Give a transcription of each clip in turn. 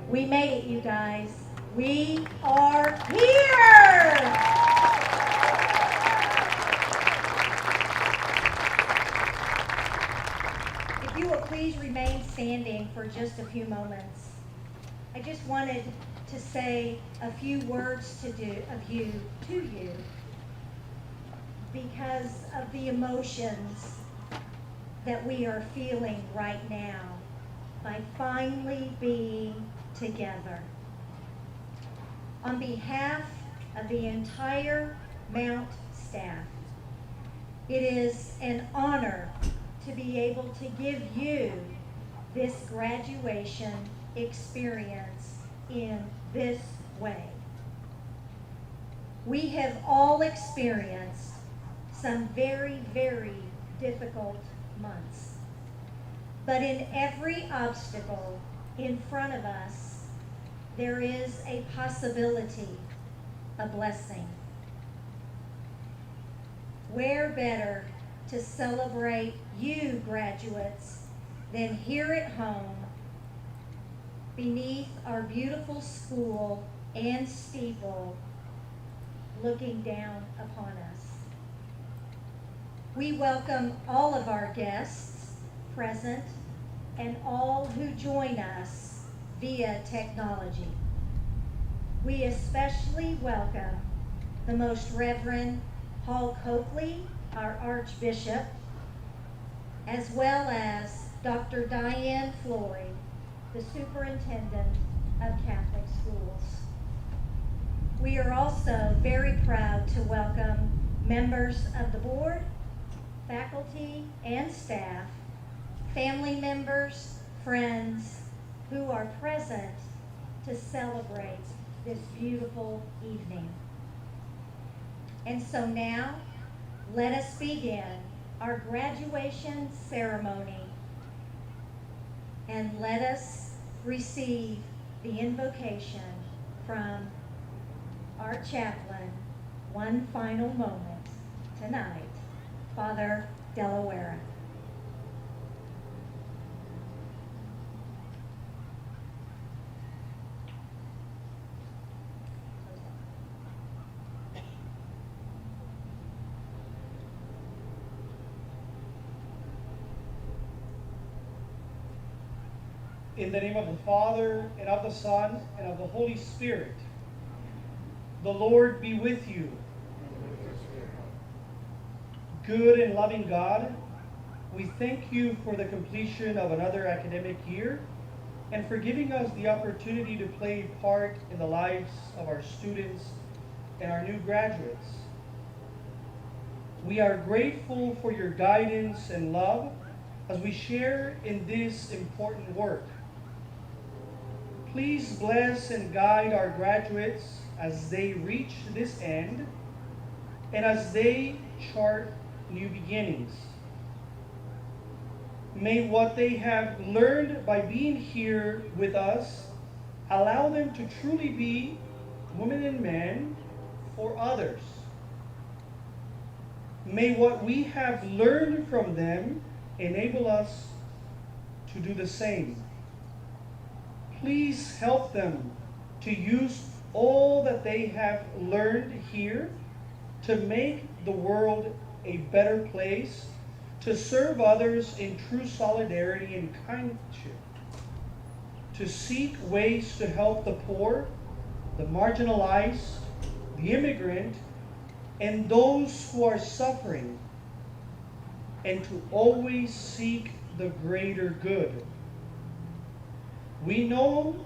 We made it, you guys. We are here! If you will please remain standing for just a few moments. I just wanted to say a few words to you because of the emotions that we are feeling right now by finally being together. On behalf of the entire Mount staff, it is an honor to be able to give you this graduation experience in this way. We have all experienced some very, very difficult months. But in every obstacle in front of us, there is a possibility, a blessing. Where better to celebrate you graduates than here at home beneath our beautiful school and steeple looking down upon us. We welcome all of our guests present and all who join us via technology. We especially welcome the Most Reverend Paul Coakley, our Archbishop, as well as Dr. Diane Floyd, the Superintendent of Catholic Schools. We are also very proud to welcome members of the board, faculty, and staff, family members, friends who are present to celebrate this beautiful evening. And so now, let us begin our graduation ceremony and let us receive the invocation from our chaplain, one final moment tonight, Father Delaware. In the name of the Father, and of the Son, and of the Holy Spirit, the Lord be with you. Good and loving God, we thank you for the completion of another academic year and for giving us the opportunity to play a part in the lives of our students and our new graduates. We are grateful for your guidance and love as we share in this important work. Please bless and guide our graduates as they reach this end and as they chart new beginnings. May what they have learned by being here with us allow them to truly be women and men for others. May what we have learned from them enable us to do the same. Please help them to use all that they have learned here to make the world a better place, to serve others in true solidarity and kindship, to seek ways to help the poor, the marginalized, the immigrant, and those who are suffering, and to always seek the greater good. We know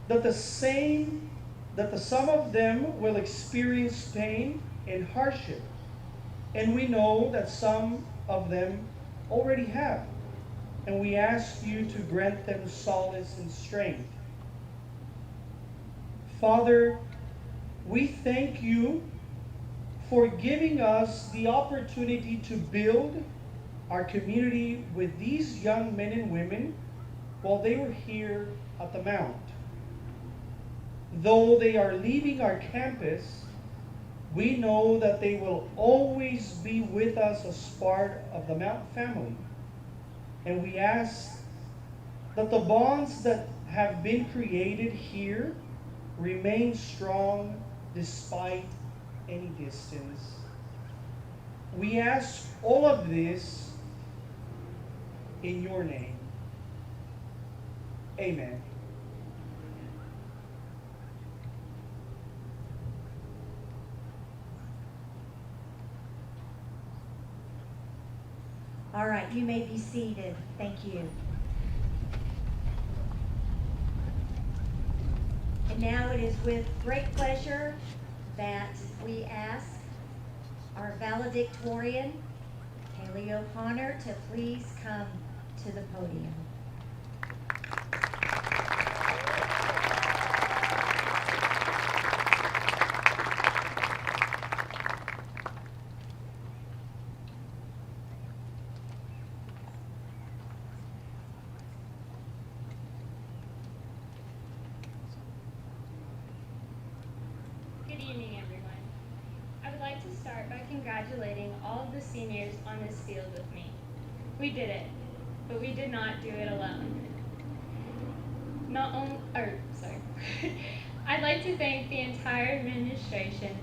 that the some of them will experience pain and hardship, and we know that some of them already have, and we ask you to grant them solace and strength. Father, we thank you for giving us the opportunity to build our community with these young men and women while they were here at the Mount. Though they are leaving our campus, we know that they will always be with us as part of the Mount family. And we ask that the bonds that have been created here remain strong despite any distance. We ask all of this in your name. Amen. All right, you may be seated. Thank you. And now it is with great pleasure that we ask our valedictorian, Kailey O'Connor, to please come to the podium. Good evening, everyone. I would like to start by congratulating all of the seniors on this field with me. We did it, but we did not do it alone. I'd like to thank the entire administration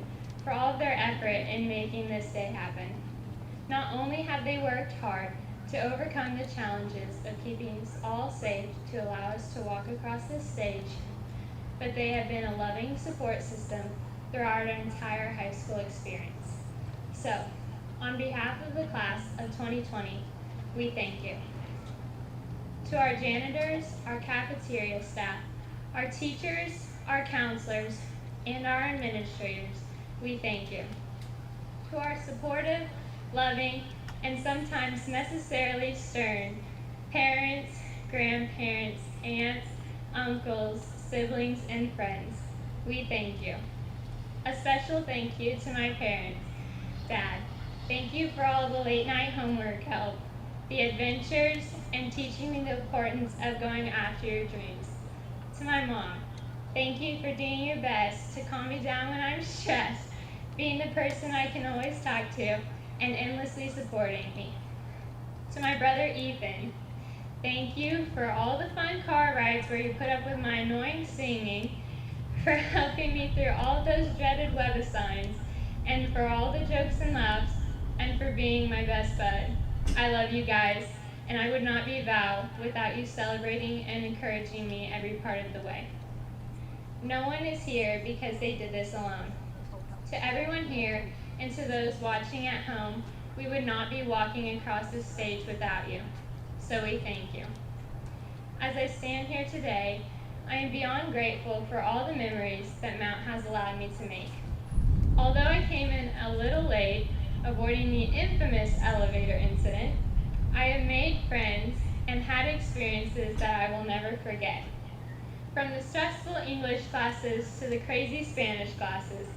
for all of their effort in making this day happen. Not only have they worked hard to overcome the challenges of keeping us all safe to allow us to walk across this stage, but they have been a loving support system throughout our entire high school experience. So, on behalf of the class of 2020, we thank you. To our janitors, our cafeteria staff, our teachers, our counselors, and our administrators, we thank you. To our supportive, loving, and sometimes necessarily stern parents, grandparents, aunts, uncles, siblings, and friends, we thank you. A special thank you to my parents. Dad, thank you for all the late night homework help, the adventures, and teaching me the importance of going after your dreams. To my mom, thank you for doing your best to calm me down when I'm stressed, being the person I can always talk to, and endlessly supporting me. To my brother Ethan, thank you for all the fun car rides where you put up with my annoying singing, for helping me through all of those dreaded webisines, and for all the jokes and laughs, and for being my best bud. I love you guys, and I would not be Val without you celebrating and encouraging me every part of the way. No one is here because they did this alone. To everyone here, and to those watching at home, we would not be walking across this stage without you. So we thank you. As I stand here today, I am beyond grateful for all the memories that Mount has allowed me to make. Although I came in a little late, avoiding the infamous elevator incident, I have made friends and had experiences that I will never forget. From the stressful English classes to the crazy Spanish classes,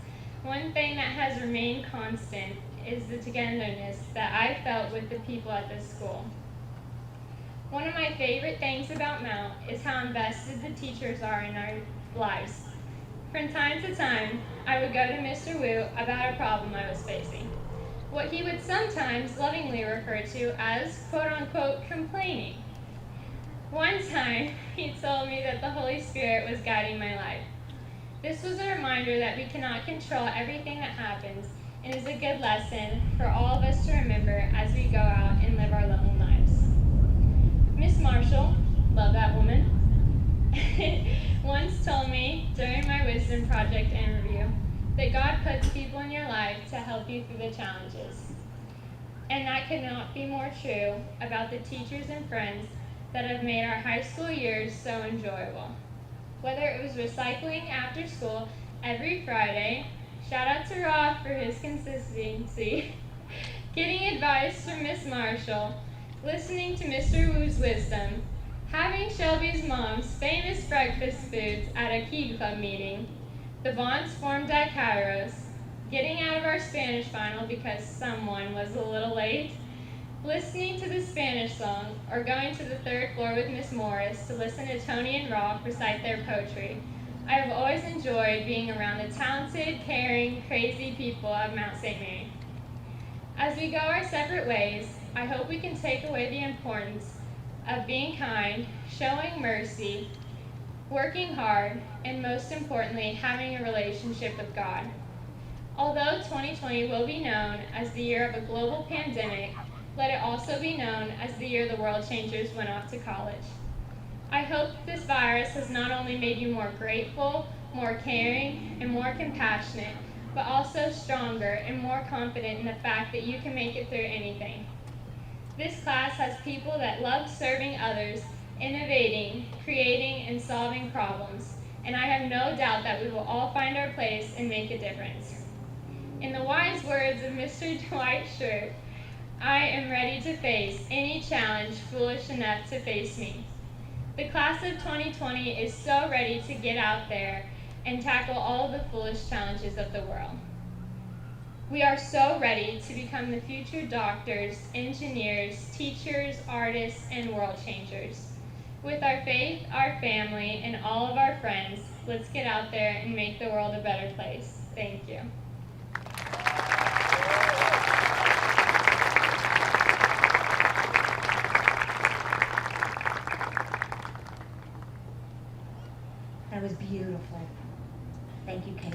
one thing that has remained constant is the togetherness that I felt with the people at this school. One of my favorite things about Mount is how invested the teachers are in our lives. From time to time, I would go to Mr. Wu about a problem I was facing, what he would sometimes lovingly refer to as quote-unquote complaining. One time, he told me that the Holy Spirit was guiding my life. This was a reminder that we cannot control everything that happens, and is a good lesson for all of us to remember as we go out and live our lonely lives. Miss Marshall, love that woman, once told me during my Wisdom Project interview that God puts people in your life to help you through the challenges. And that could not be more true about the teachers and friends that have made our high school years so enjoyable. Whether it was recycling after school every Friday, shout out to Rob for his consistency, getting advice from Miss Marshall, listening to Mr. Wu's wisdom, having Shelby's mom's famous breakfast foods at a Key Club meeting, the bonds formed at Kairos, getting out of our Spanish final because someone was a little late, listening to the Spanish song, or going to the third floor with Miss Morris to listen to Tony and Rolf recite their poetry. I have always enjoyed being around the talented, caring, crazy people of Mount St. Mary. As we go our separate ways, I hope we can take away the importance of being kind, showing mercy, working hard, and most importantly, having a relationship with God. Although 2020 will be known as the year of a global pandemic, let it also be known as the year the world changers went off to college. I hope this virus has not only made you more grateful, more caring, and more compassionate, but also stronger and more confident in the fact that you can make it through anything. This class has people that love serving others, innovating, creating, and solving problems, and I have no doubt that we will all find our place and make a difference. In the wise words of Mr. Dwight Schrute, I am ready to face any challenge foolish enough to face me. The class of 2020 is so ready to get out there and tackle all the foolish challenges of the world. We are so ready to become the future doctors, engineers, teachers, artists, and world changers. With our faith, our family, and all of our friends, let's get out there and make the world a better place. Thank you. That was beautiful. Thank you, Kailey.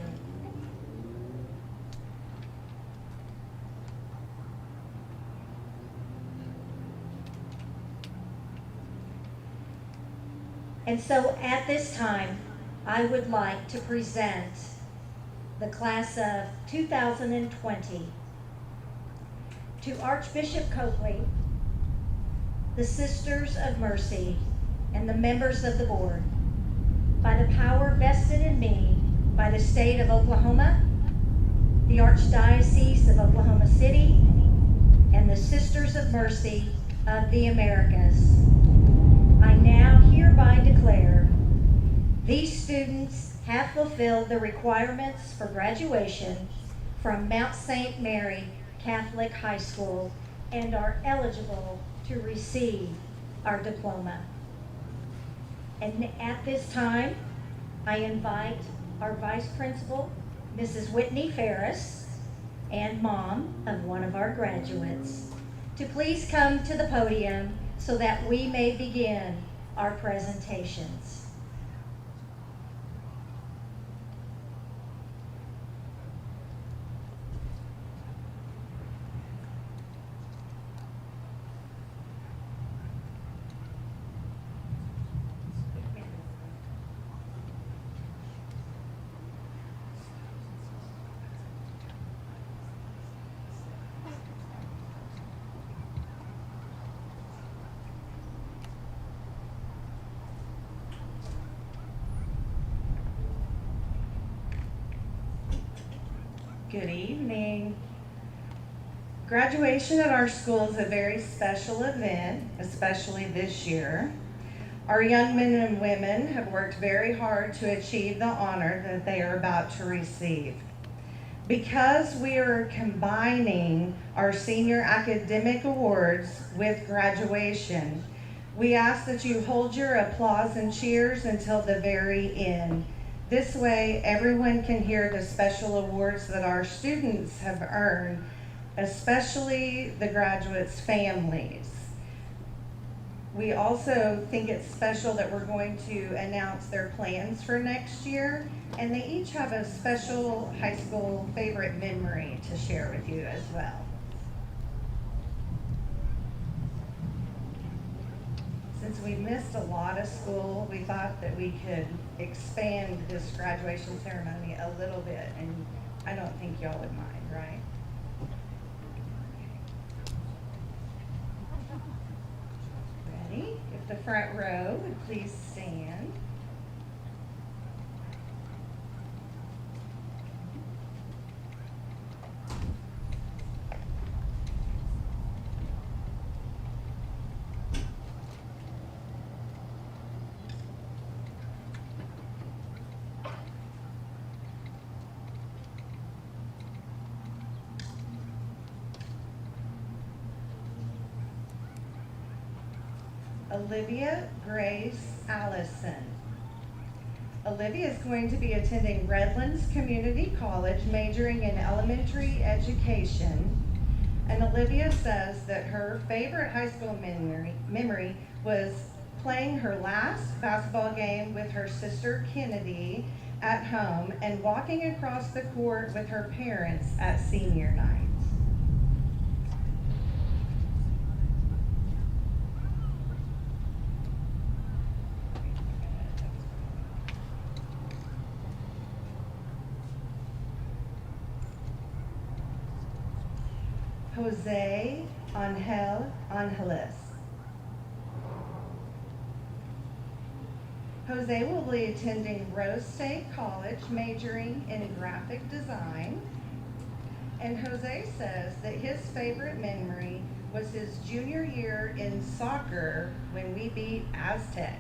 And so at this time, I would like to present the class of 2020 to Archbishop Copley, the Sisters of Mercy, and the members of the board. By the power vested in me by the state of Oklahoma, the Archdiocese of Oklahoma City, and the Sisters of Mercy of the Americas, I now hereby declare these students have fulfilled the requirements for graduation from Mount St. Mary Catholic High School and are eligible to receive our diploma. And at this time, I invite our Vice Principal, Mrs. Whitney Faires, and mom of one of our graduates, to please come to the podium so that we may begin our presentations. Good evening. Graduation at our school is a very special event, especially this year. Our young men and women have worked very hard to achieve the honor that they are about to receive. Because we are combining our senior academic awards with graduation, we ask that you hold your applause and cheers until the very end. This way, everyone can hear the special awards that our students have earned, especially the graduates' families. We also think it's special that we're going to announce their plans for next year, and they each have a special high school favorite memory to share with you as well. Since we missed a lot of school, we thought that we could expand this graduation ceremony a little bit, and I don't think y'all would mind, right? Ready? If the front row would please stand. Olivia Grace Allison. Olivia is going to be attending Redlands Community College, majoring in elementary education. And Olivia says that her favorite high school memory was playing her last basketball game with her sister Kennedy at home and walking across the court with her parents at senior night. Jose Angel Angeles. Jose will be attending Rose State College, majoring in graphic design. And Jose says that his favorite memory was his junior year in soccer when we beat Aztec.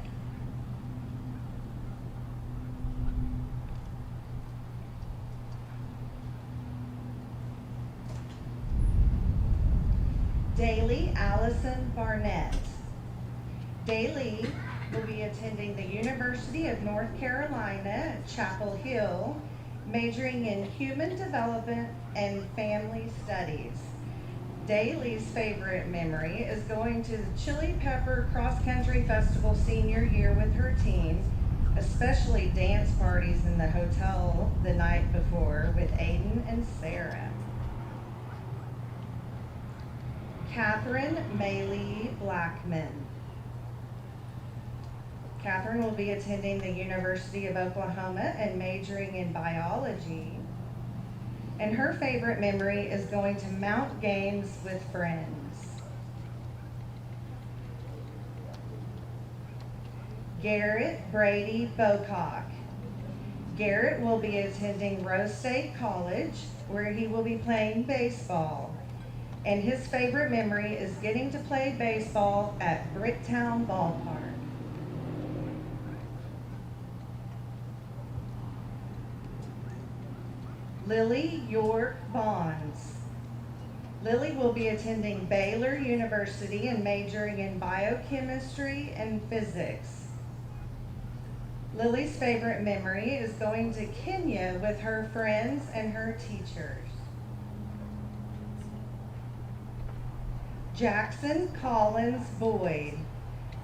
Daly Allison Barnett. Daly will be attending the University of North Carolina at Chapel Hill, majoring in human development and family studies. Daly's favorite memory is going to the Chili Pepper Cross Country Festival senior year with her team, especially dance parties in the hotel the night before with Aiden and Sarah. Catherine Maylee Blackman. Catherine will be attending the University of Oklahoma and majoring in biology. And her favorite memory is going to Mount Games with friends. Garrett Brady Bocock. Garrett will be attending Rose State College, where he will be playing baseball. And his favorite memory is getting to play baseball at Bricktown Ballpark. Lily York Bonds. Lily will be attending Baylor University and majoring in biochemistry and physics. Lily's favorite memory is going to Kenya with her friends and her teachers. Jaxon Collins Boyd.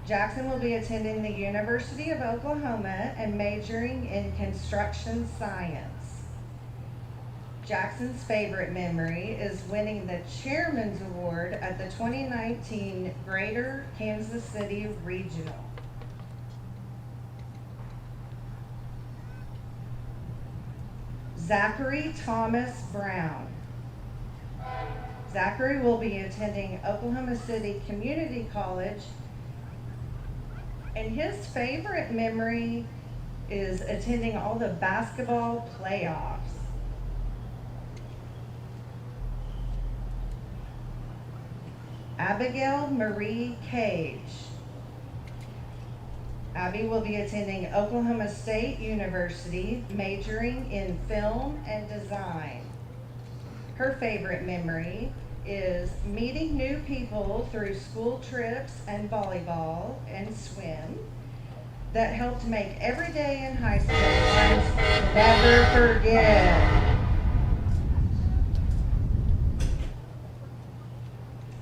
Jaxon will be attending the University of Oklahoma and majoring in construction science. Jackson's favorite memory is winning the Chairman's Award at the 2019 Greater Kansas City Regional. Zachary Thomas Brown. Zachary will be attending Oklahoma City Community College, and his favorite memory is attending all the basketball playoffs. Abigail Marie Cage. Abby will be attending Oklahoma State University, majoring in film and design. Her favorite memory is meeting new people through school trips and volleyball and swim that helped make every day in high school ones never forget.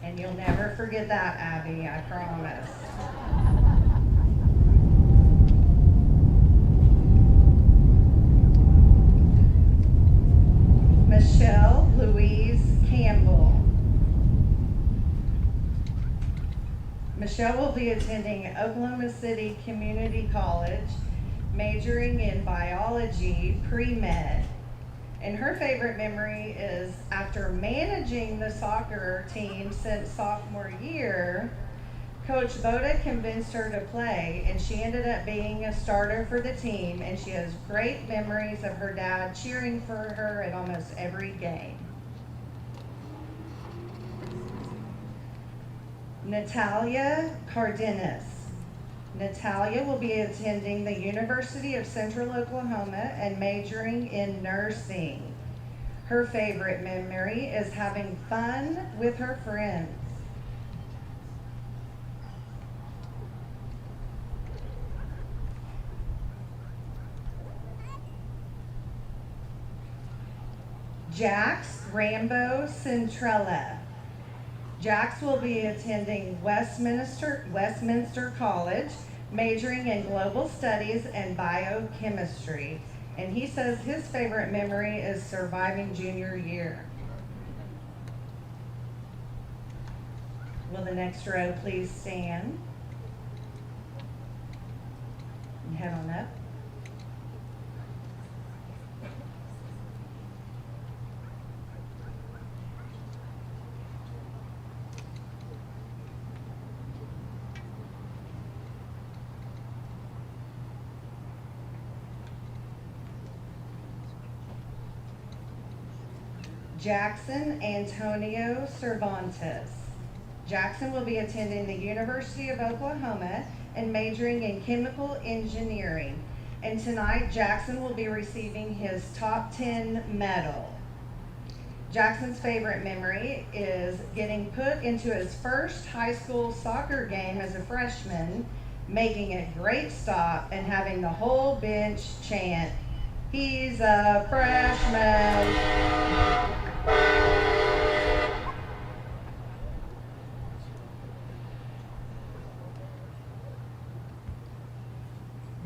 And you'll never forget that, Abby, I promise. Michelle Louise Campbell. Michelle will be attending Oklahoma City Community College, majoring in biology pre-med. And her favorite memory is after managing the soccer team since sophomore year, Coach Boda convinced her to play, and she ended up being a starter for the team, and she has great memories of her dad cheering for her at almost every game. Natalia Cardenas. Natalia will be attending the University of Central Oklahoma and majoring in nursing. Her favorite memory is having fun with her friends. Jax Rambo Centrella. Jax will be attending Westminster College, majoring in global studies and biochemistry. And he says his favorite memory is surviving junior year. Will the next row please stand? And head on up. Jaxon Antonio Cervantes. Jaxon will be attending the University of Oklahoma and majoring in chemical engineering. And tonight, Jaxon will be receiving his top 10 medal. Jackson's favorite memory is getting put into his first high school soccer game as a freshman, making a great stop, and having the whole bench chant, "He's a freshman."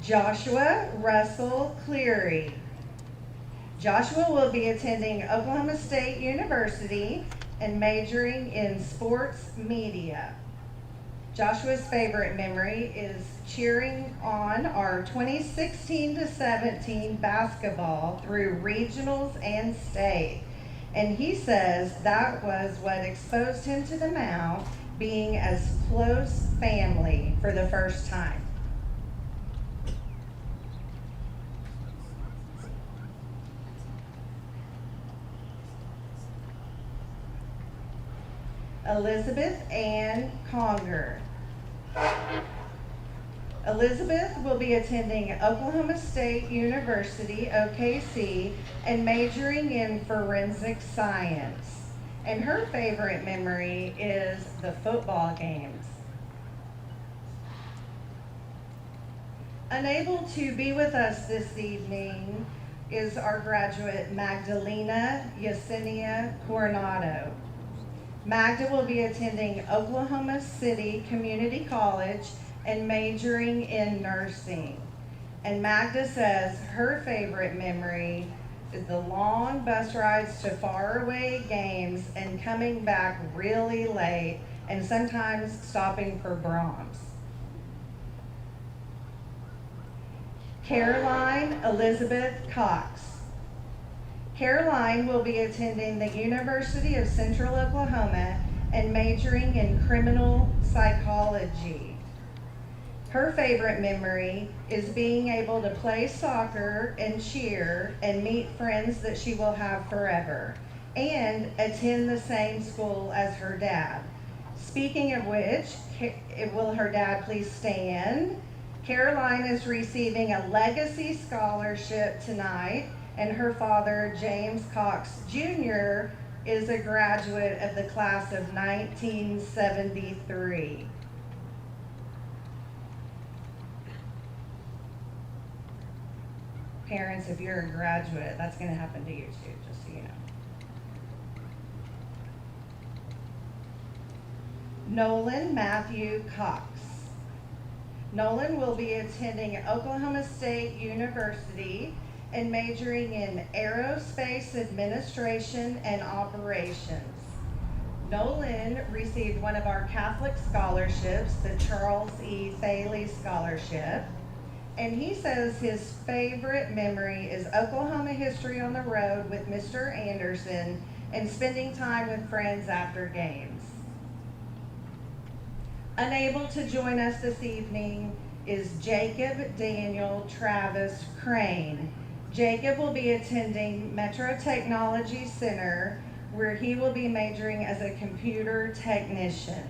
Joshua Russell Cleary. Joshua will be attending Oklahoma State University and majoring in sports media. Joshua's favorite memory is cheering on our 2016-17 basketball through regionals and state. And he says that was what exposed him to the Mount, being as close family for the first time. Elizabeth Ann Conger. Elizabeth will be attending Oklahoma State University, OKC, and majoring in forensic science. And her favorite memory is the football games. Unable to be with us this evening is our graduate Magdalena Yesenia Coronado. Magda will be attending Oklahoma City Community College and majoring in nursing. And Magda says her favorite memory is the long bus rides to faraway games and coming back really late and sometimes stopping for Brahms. Caroline Elizabeth Cox. Caroline will be attending the University of Central Oklahoma and majoring in criminal psychology. Her favorite memory is being able to play soccer and cheer and meet friends that she will have forever, and attend the same school as her dad. Speaking of which, will her dad please stand? Caroline is receiving a legacy scholarship tonight, and her father, James Cox Jr., is a graduate of the class of 1973. Parents, if you're a graduate, that's going to happen to you too, just so you know. Nolan Matthew Cox. Nolan will be attending Oklahoma State University and majoring in aerospace administration and operations. Nolan received one of our Catholic scholarships, the Charles E. Thaley Scholarship, and he says his favorite memory is Oklahoma history on the road with Mr. Anderson and spending time with friends after games. Unable to join us this evening is Jacob Daniel Travis Crane. Jacob will be attending Metro Technology Center, where he will be majoring as a computer technician.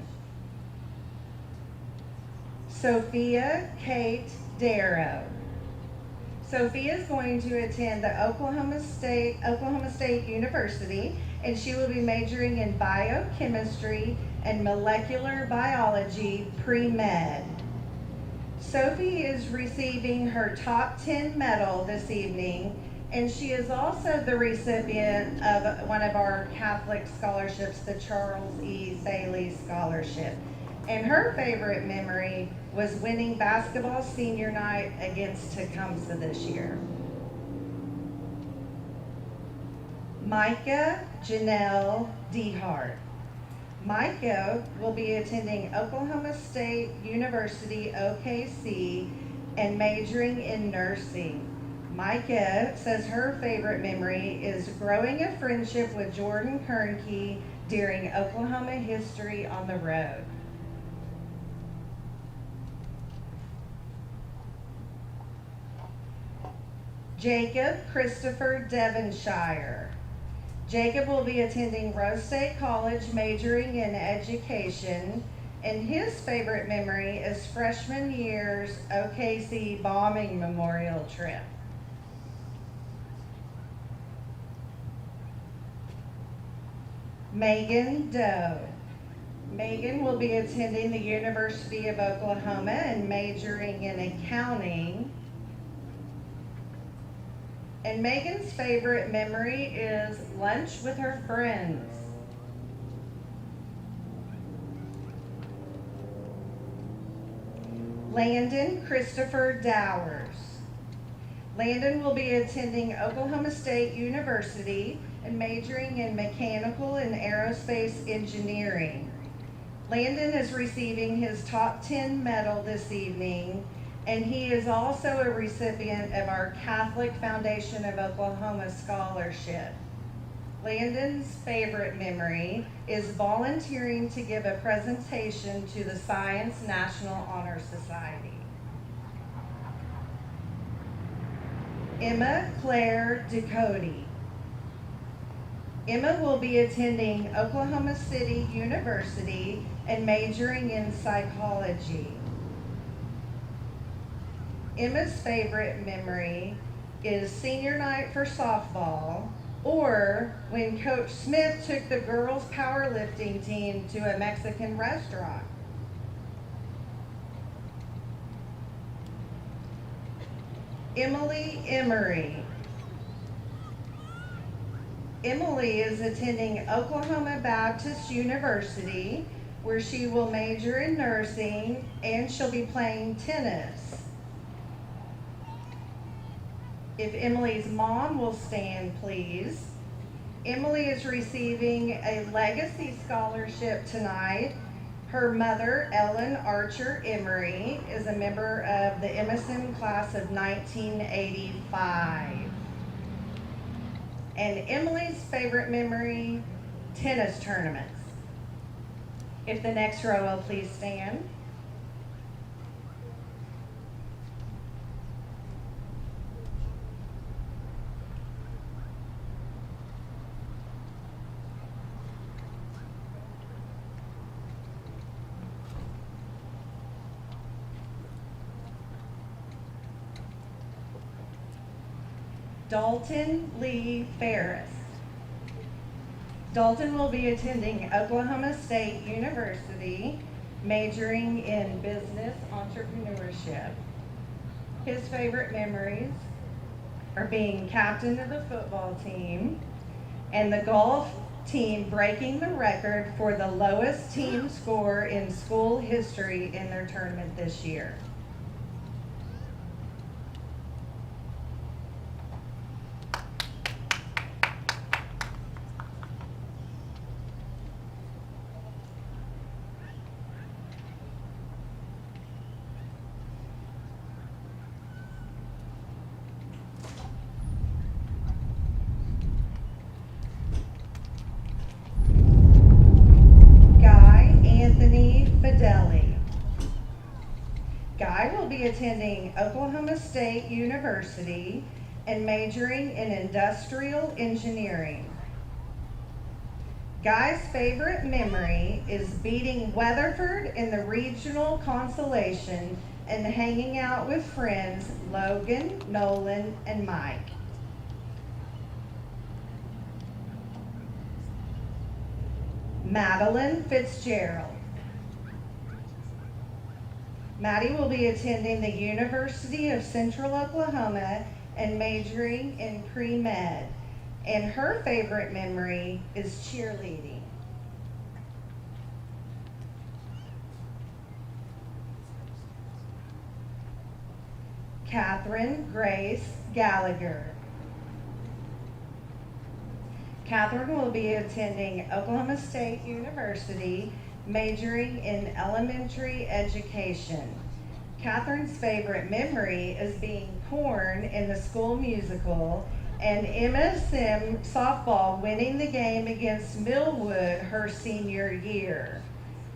Sophia Kate Darrow. Sophia is going to attend the Oklahoma State University, and she will be majoring in biochemistry and molecular biology pre-med. Sophie is receiving her top 10 medal this evening, And she is also the recipient of one of our Catholic scholarships, the Charles E. Saley Scholarship. And her favorite memory was winning basketball senior night against Tecumseh this year. Micah Janelle DeHart. Micah will be attending Oklahoma State University, OKC, and majoring in nursing. Micah says her favorite memory is growing a friendship with Jordan Kernke during Oklahoma History on the Road. Jacob Christopher Devonshire. Jacob will be attending Rose State College, majoring in education, and his favorite memory is freshman year's OKC bombing memorial trip. Megan Doe. Megan will be attending the University of Oklahoma and majoring in accounting. And Megan's favorite memory is lunch with her friends. Landon Christopher Dowers. Landon will be attending Oklahoma State University and majoring in mechanical and aerospace engineering. Landon is receiving his top 10 medal this evening, and he is also a recipient of our Catholic Foundation of Oklahoma Scholarship. Landon's favorite memory is volunteering to give a presentation to the Science National Honor Society. Emma Claire Ducote. Emma will be attending Oklahoma City University and majoring in psychology. Emma's favorite memory is senior night for softball, or when Coach Smith took the girls' powerlifting team to a Mexican restaurant. Emily Emery. Emily is attending Oklahoma Baptist University, where she will major in nursing, and she'll be playing tennis. If Emily's mom will stand, please. Emily is receiving a legacy scholarship tonight. Her mother, Ellen Archer Emery, is a member of the Emerson class of 1985. And Emily's favorite memory, tennis tournaments. If the next row will please stand. Dalton Lee Faires. Dalton will be attending Oklahoma State University, majoring in business entrepreneurship. His favorite memories are being captain of the football team and the golf team breaking the record for the lowest team score in school history in their tournament this year. Guy will be attending Oklahoma State University and majoring in industrial engineering. Guy's favorite memory is beating Weatherford in the regional consolation and hanging out with friends Logan, Nolan, and Mike. Madeline Fitzgerald. Maddie will be attending the University of Central Oklahoma and majoring in pre-med. And her favorite memory is cheerleading. Catherine Grace Gallagher. Catherine will be attending Oklahoma State University, majoring in elementary education. Catherine's favorite memory is being Corn in the school musical and MSM softball winning the game against Millwood her senior year.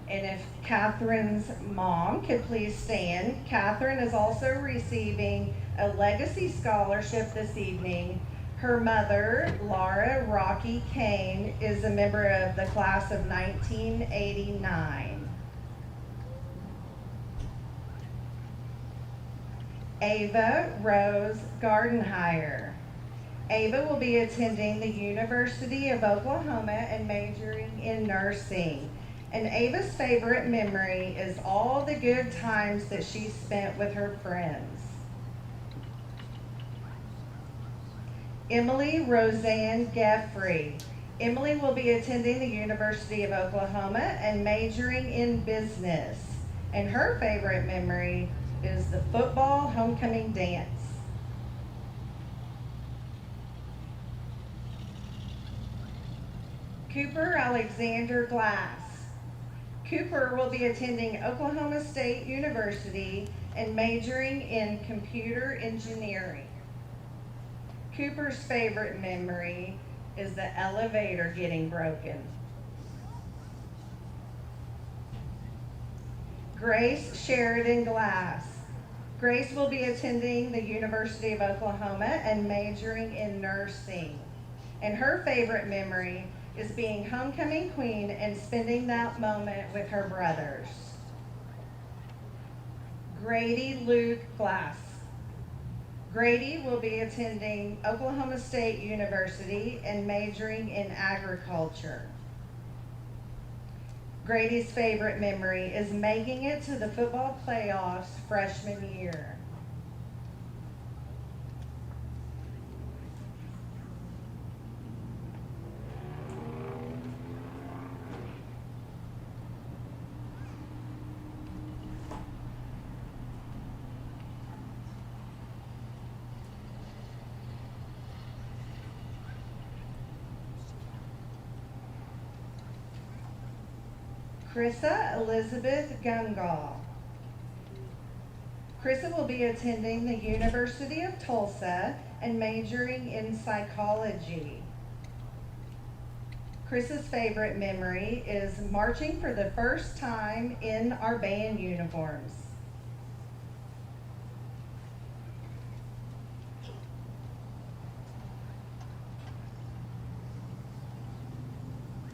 And if Catherine's mom could please stand, Catherine is also receiving a legacy scholarship this evening. Her mother, Laura Rocky Kane, is a member of the class of 1989. Ava Rose Gardenhire. Ava will be attending the University of Oklahoma and majoring in nursing. And Ava's favorite memory is all the good times that she spent with her friends. Emily Roseanne Geffrey. Emily will be attending the University of Oklahoma and majoring in business. And her favorite memory is the football homecoming dance. Cooper Alexander Glass. Cooper will be attending Oklahoma State University and majoring in computer engineering. Cooper's favorite memory is the elevator getting broken. Grace Sheridan Glass. Grace will be attending the University of Oklahoma and majoring in nursing. And her favorite memory is being homecoming queen and spending that moment with her brothers. Grady Luke Glass. Grady will be attending Oklahoma State University and majoring in agriculture. Grady's favorite memory is making it to the football playoffs freshman year. Krissa Elizabeth Gungal. Krissa will be attending the University of Tulsa and majoring in psychology. Krissa's favorite memory is marching for the first time in our band uniforms.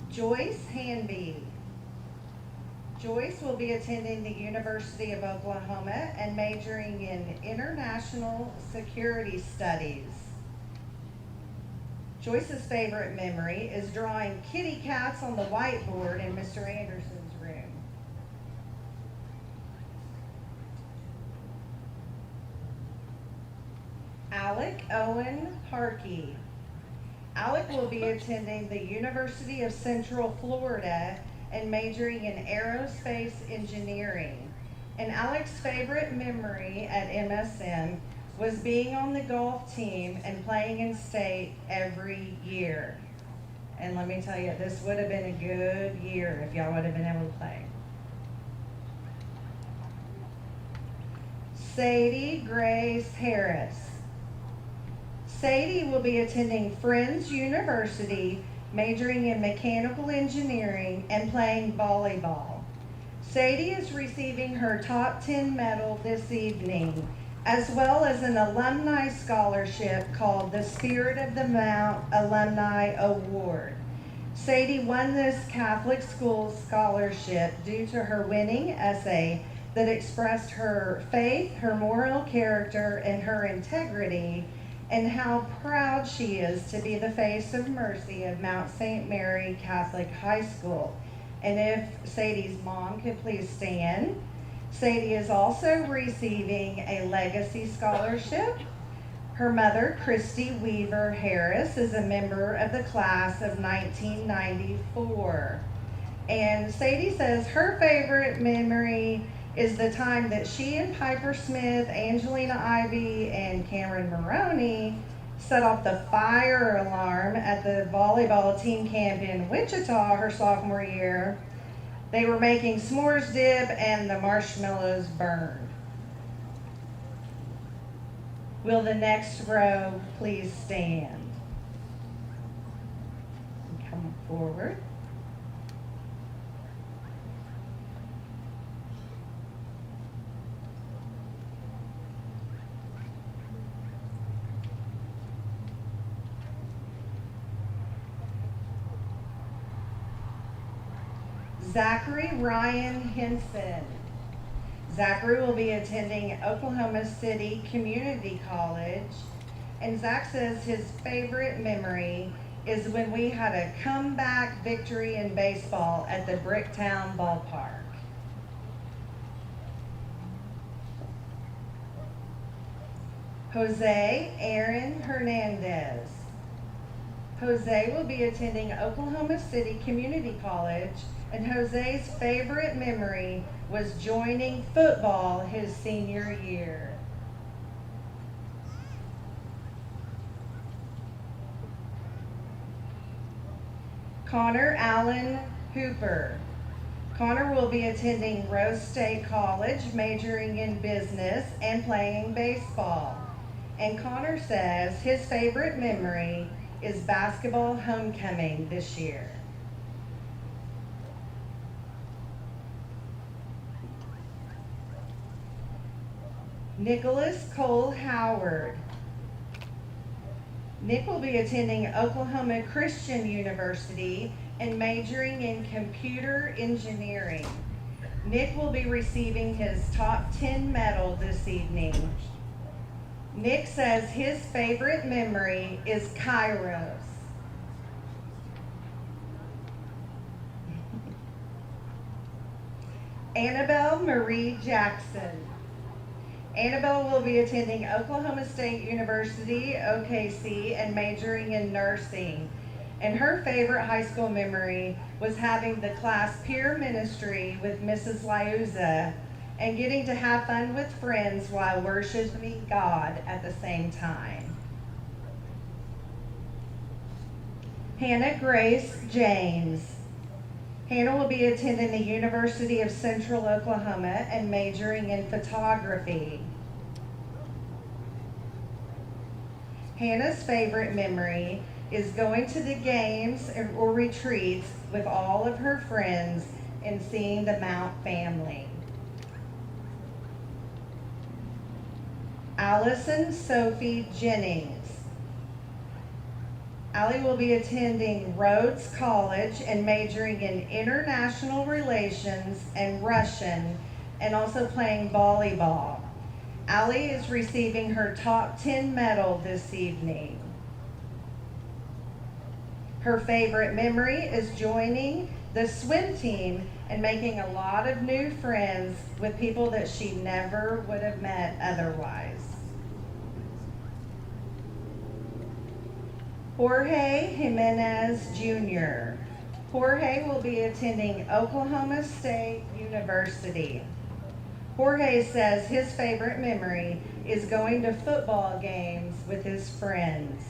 Joyce Hanby. Joyce will be attending the University of Oklahoma and majoring in international security studies. Joyce's favorite memory is drawing kitty cats on the whiteboard in Mr. Anderson's room. Alec Owen Harkey. Alec will be attending the University of Central Florida and majoring in aerospace engineering. And Alec's favorite memory at MSM was being on the golf team and playing in state every year. And let me tell you, this would have been a good year if y'all would have been able to play. Sadie Grace Harris. Sadie will be attending Friends University, majoring in mechanical engineering and playing volleyball. Sadie is receiving her top 10 medal this evening, as well as an alumni scholarship called the Spirit of the Mount Alumni Award. Sadie won this Catholic school scholarship due to her winning essay that expressed her faith, her moral character, and her integrity, and how proud she is to be the face of mercy of Mount St. Mary Catholic High School. And if Sadie's mom could please stand. Sadie is also receiving a legacy scholarship. Her mother, Christy Weaver Harris, is a member of the class of 1994. And Sadie says her favorite memory is the time that she and Piper Smith, Angelina Ivy, and Cameron Maroney set off the fire alarm at the volleyball team camp in Wichita her sophomore year. They were making s'mores dip and the marshmallows burned. Will the next row please stand? Come forward. Zachary Ryan Henson. Zachary will be attending Oklahoma City Community College, and Zach says his favorite memory is when we had a comeback victory in baseball at the Bricktown Ballpark. Jose Aaron Hernandez. Jose will be attending Oklahoma City Community College, and Jose's favorite memory was joining football his senior year. Connor Allen Hooper. Connor will be attending Rose State College, majoring in business and playing baseball. And Connor says his favorite memory is basketball homecoming this year. Nicholas Cole Howard. Nick will be attending Oklahoma Christian University and majoring in computer engineering. Nick will be receiving his top 10 medal this evening. Nick says his favorite memory is Kairos. Annabelle Marie Jaxon. Annabelle will be attending Oklahoma State University, OKC, and majoring in nursing. And her favorite high school memory was having the class peer ministry with Mrs. Liuza and getting to have fun with friends while worshiping God at the same time. Hannah Grace James. Hannah will be attending the University of Central Oklahoma and majoring in photography. Hannah's favorite memory is going to the games or retreats with all of her friends and seeing the Mount family. Allison Sophie Jennings. Allie will be attending Rhodes College and majoring in international relations and Russian, and also playing volleyball. Allie is receiving her top 10 medal this evening. Her favorite memory is joining the swim team and making a lot of new friends with people that she never would have met otherwise. Jorge Jimenez Jr. Jorge will be attending Oklahoma State University. Jorge says his favorite memory is going to football games with his friends.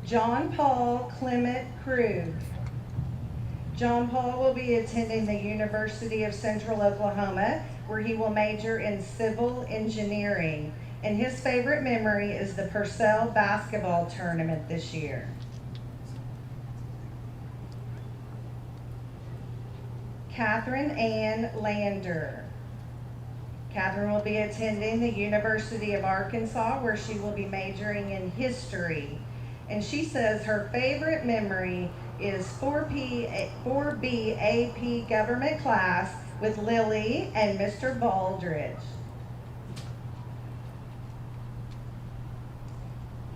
John Paul Clement Krug. John Paul will be attending the University of Central Oklahoma, where he will major in civil engineering. And his favorite memory is the Purcell basketball tournament this year. Catherine Ann Lander. Catherine will be attending the University of Arkansas, where she will be majoring in history. And she says her favorite memory is 4B AP government class with Lily and Mr. Baldridge.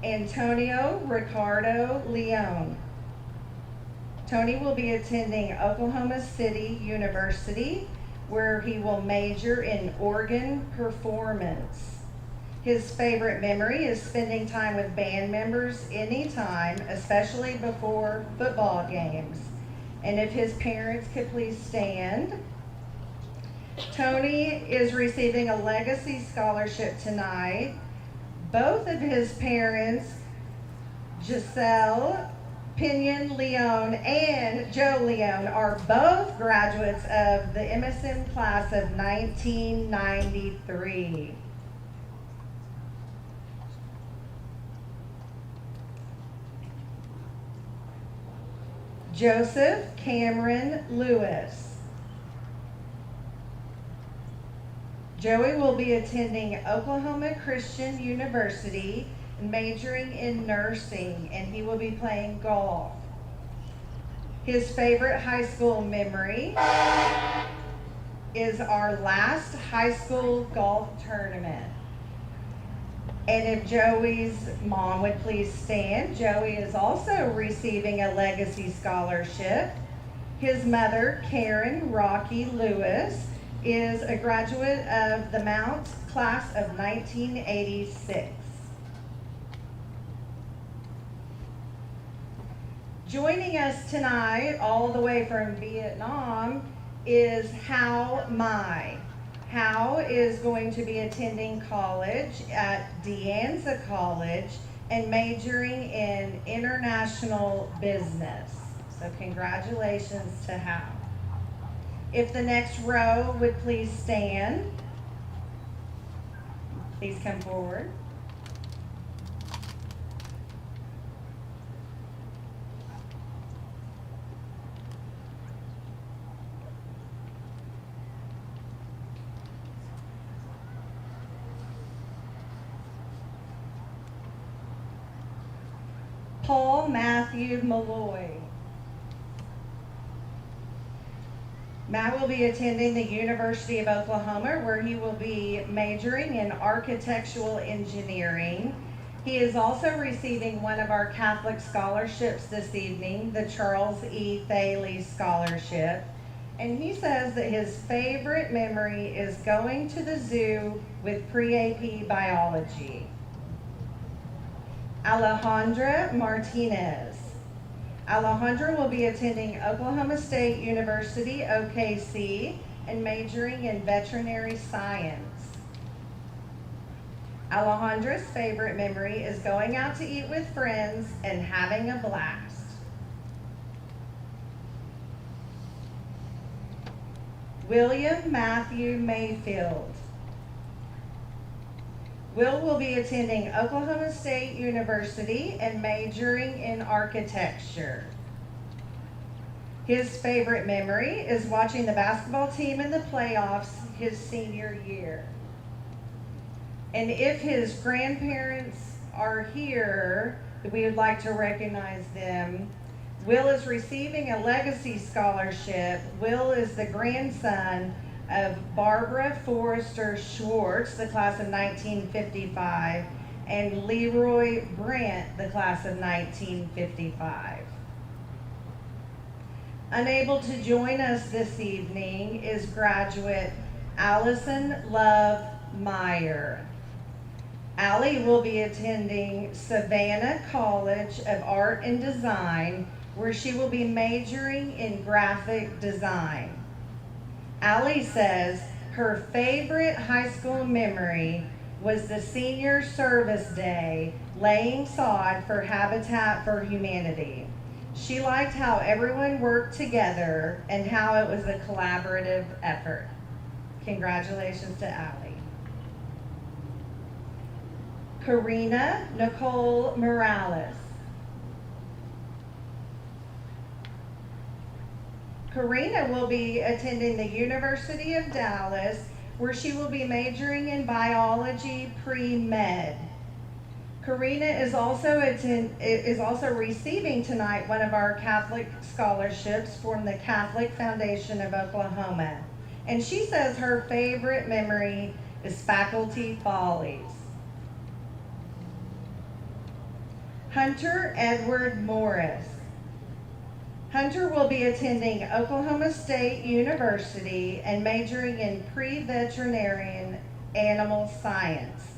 Antonio Ricardo Leon. Tony will be attending Oklahoma City University, where he will major in organ performance. His favorite memory is spending time with band members anytime, especially before football games. And if his parents could please stand. Tony is receiving a legacy scholarship tonight. Both of his parents, Giselle Pinion Leon and Joe Leon, are both graduates of the Emerson class of 1993. Joseph Cameron Lewis. Joey will be attending Oklahoma Christian University, majoring in nursing, and he will be playing golf. His favorite high school memory is our last high school golf tournament. And if Joey's mom would please stand, Joey is also receiving a legacy scholarship. His mother, Karen Rocky Lewis, is a graduate of the Mount class of 1986. Joining us tonight, all the way from Vietnam, is Hao Mai. Hao is going to be attending college at De Anza College and majoring in international business. So congratulations to Hao. If the next row would please stand. Please come forward. Paul Matthew Malloy. Matt will be attending the University of Oklahoma, where he will be majoring in architectural engineering. He is also receiving one of our Catholic scholarships this evening, the Charles E. Thaley Scholarship. And he says that his favorite memory is going to the zoo with pre-AP biology. Alejandra Martinez. Alejandra will be attending Oklahoma State University, OKC, and majoring in veterinary science. Alejandra's favorite memory is going out to eat with friends and having a blast. William Matthew Mayfield. Will be attending Oklahoma State University and majoring in architecture. His favorite memory is watching the basketball team in the playoffs his senior year. And if his grandparents are here, we would like to recognize them. Will is receiving a legacy scholarship. Will is the grandson of Barbara Forrester Schwartz, the class of 1955, and Leroy Brandt, the class of 1955. Unable to join us this evening is graduate Allison Love Meyer. Allie will be attending Savannah College of Art and Design, where she will be majoring in graphic design. Allie says her favorite high school memory was the senior service day laying sod for Habitat for Humanity. She liked how everyone worked together and how it was a collaborative effort. Congratulations to Allie. Karina Nicole Morales. Karina will be attending the University of Dallas, where she will be majoring in biology pre-med. Karina is also receiving tonight one of our Catholic scholarships from the Catholic Foundation of Oklahoma. And she says her favorite memory is Faculty Follies. Hunter Edward Morris. Hunter will be attending Oklahoma State University and majoring in pre-veterinarian animal science.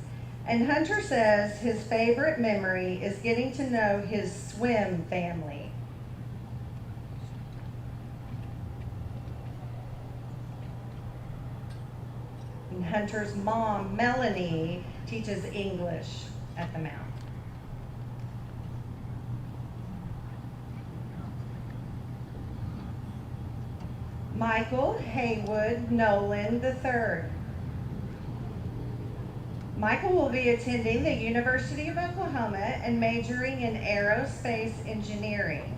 And Hunter says his favorite memory is getting to know his swim family. And Hunter's mom, Melanie, teaches English at the Mount. Michael Heywood Nolan III. Michael will be attending the University of Oklahoma and majoring in aerospace engineering.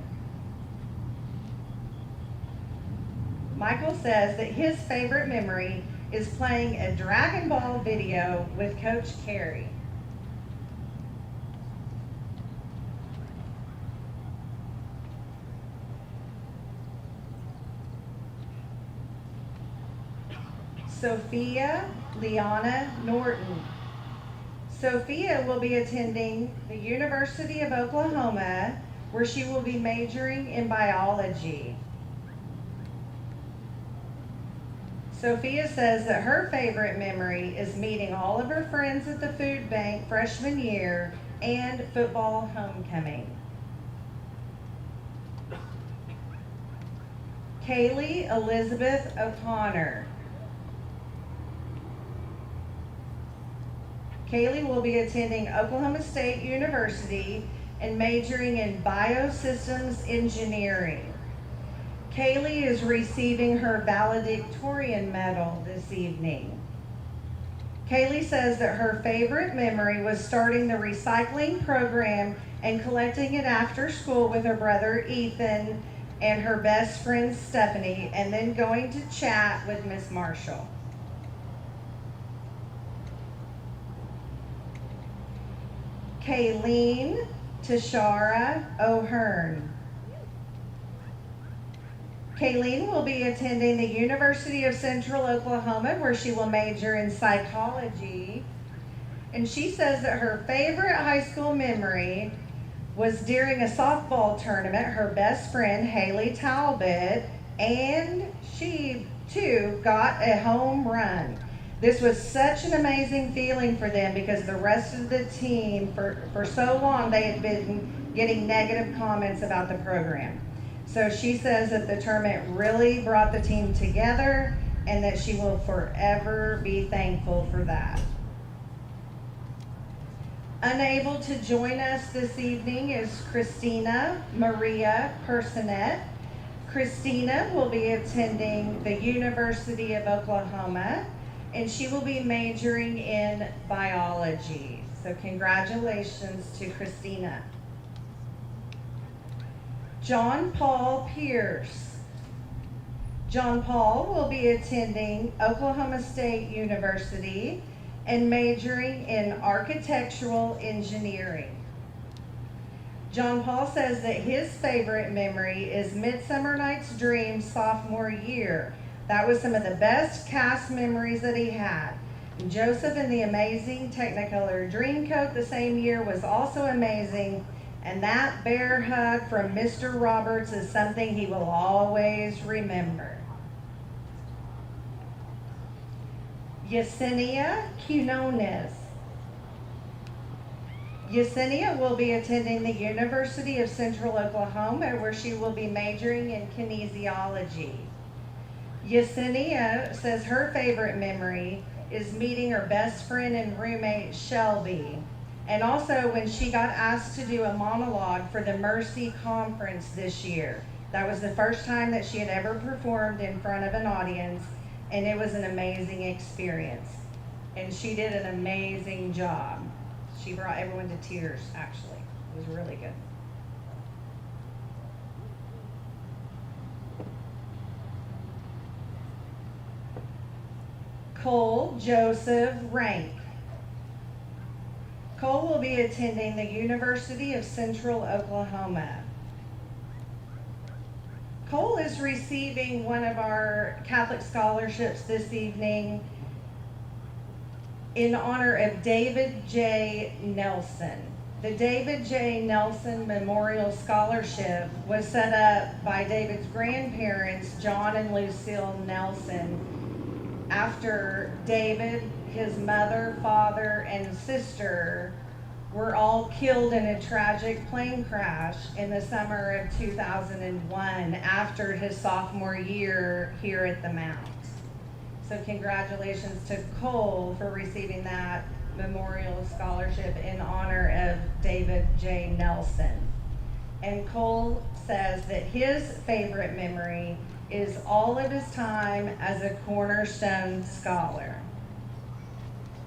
Michael says that his favorite memory is playing a Dragon Ball video with Coach Carey. Sophia Lianna Norton. Sophia will be attending the University of Oklahoma, where she will be majoring in biology. Sophia says that her favorite memory is meeting all of her friends at the food bank freshman year and football homecoming. Kailey Elizabeth O'Connor. Kailey will be attending Oklahoma State University and majoring in biosystems engineering. Kailey is receiving her valedictorian medal this evening. Kailey says that her favorite memory was starting the recycling program and collecting it after school with her brother Ethan and her best friend Stephanie, and then going to chat with Miss Marshall. Kayleen Tashara O'Hearn. Kayleen will be attending the University of Central Oklahoma, where she will major in psychology. And she says that her favorite high school memory was during a softball tournament, her best friend Haley Talbot, and she too got a home run. This was such an amazing feeling for them because the rest of the team, for so long, they had been getting negative comments about the program. So she says that the tournament really brought the team together and that she will forever be thankful for that. Unable to join us this evening is Christina Maria Personette. Christina will be attending the University of Oklahoma, and she will be majoring in biology. So congratulations to Christina. John Paul Pierce. John Paul will be attending Oklahoma State University and majoring in architectural engineering. John Paul says that his favorite memory is Midsummer Night's Dream sophomore year. That was some of the best cast memories that he had. Joseph in the amazing Technicolor Dreamcoat the same year was also amazing, and that bear hug from Mr. Roberts is something he will always remember. Yesenia Quinones. Yesenia will be attending the University of Central Oklahoma, where she will be majoring in kinesiology. Yesenia says her favorite memory is meeting her best friend and roommate Shelby, and also when she got asked to do a monologue for the Mercy Conference this year. That was the first time that she had ever performed in front of an audience, and it was an amazing experience. And she did an amazing job. She brought everyone to tears, actually. It was really good. Cole Joseph Rank. Cole will be attending the University of Central Oklahoma. Cole is receiving one of our Catholic scholarships this evening in honor of David J. Nelson. The David J. Nelson Memorial Scholarship was set up by David's grandparents, John and Lucille Nelson, after David, his mother, father, and sister were all killed in a tragic plane crash in the summer of 2001 after his sophomore year here at the Mount. So congratulations to Cole for receiving that memorial scholarship in honor of David J. Nelson. And Cole says that his favorite memory is all of his time as a Cornerstone Scholar.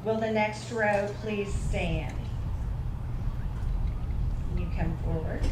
Will the next row please stand? You come forward.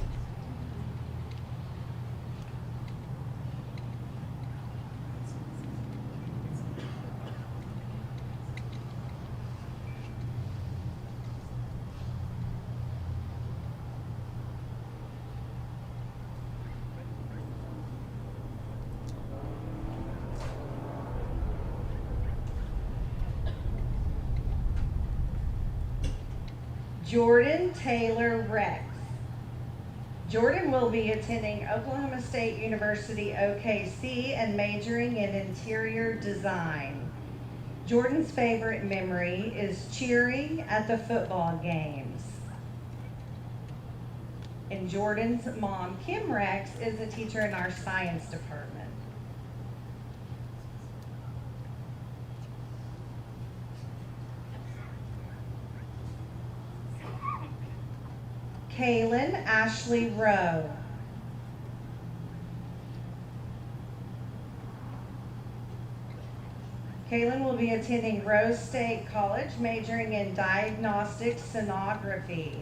Jordan Taylor Rex. Jordan will be attending Oklahoma State University OKC and majoring in interior design. Jordan's favorite memory is cheering at the football games. And Jordan's mom, Kim Rex, is a teacher in our science department. Kaylin Ashley Rowe. Kaylin will be attending Rose State College, majoring in diagnostic sonography.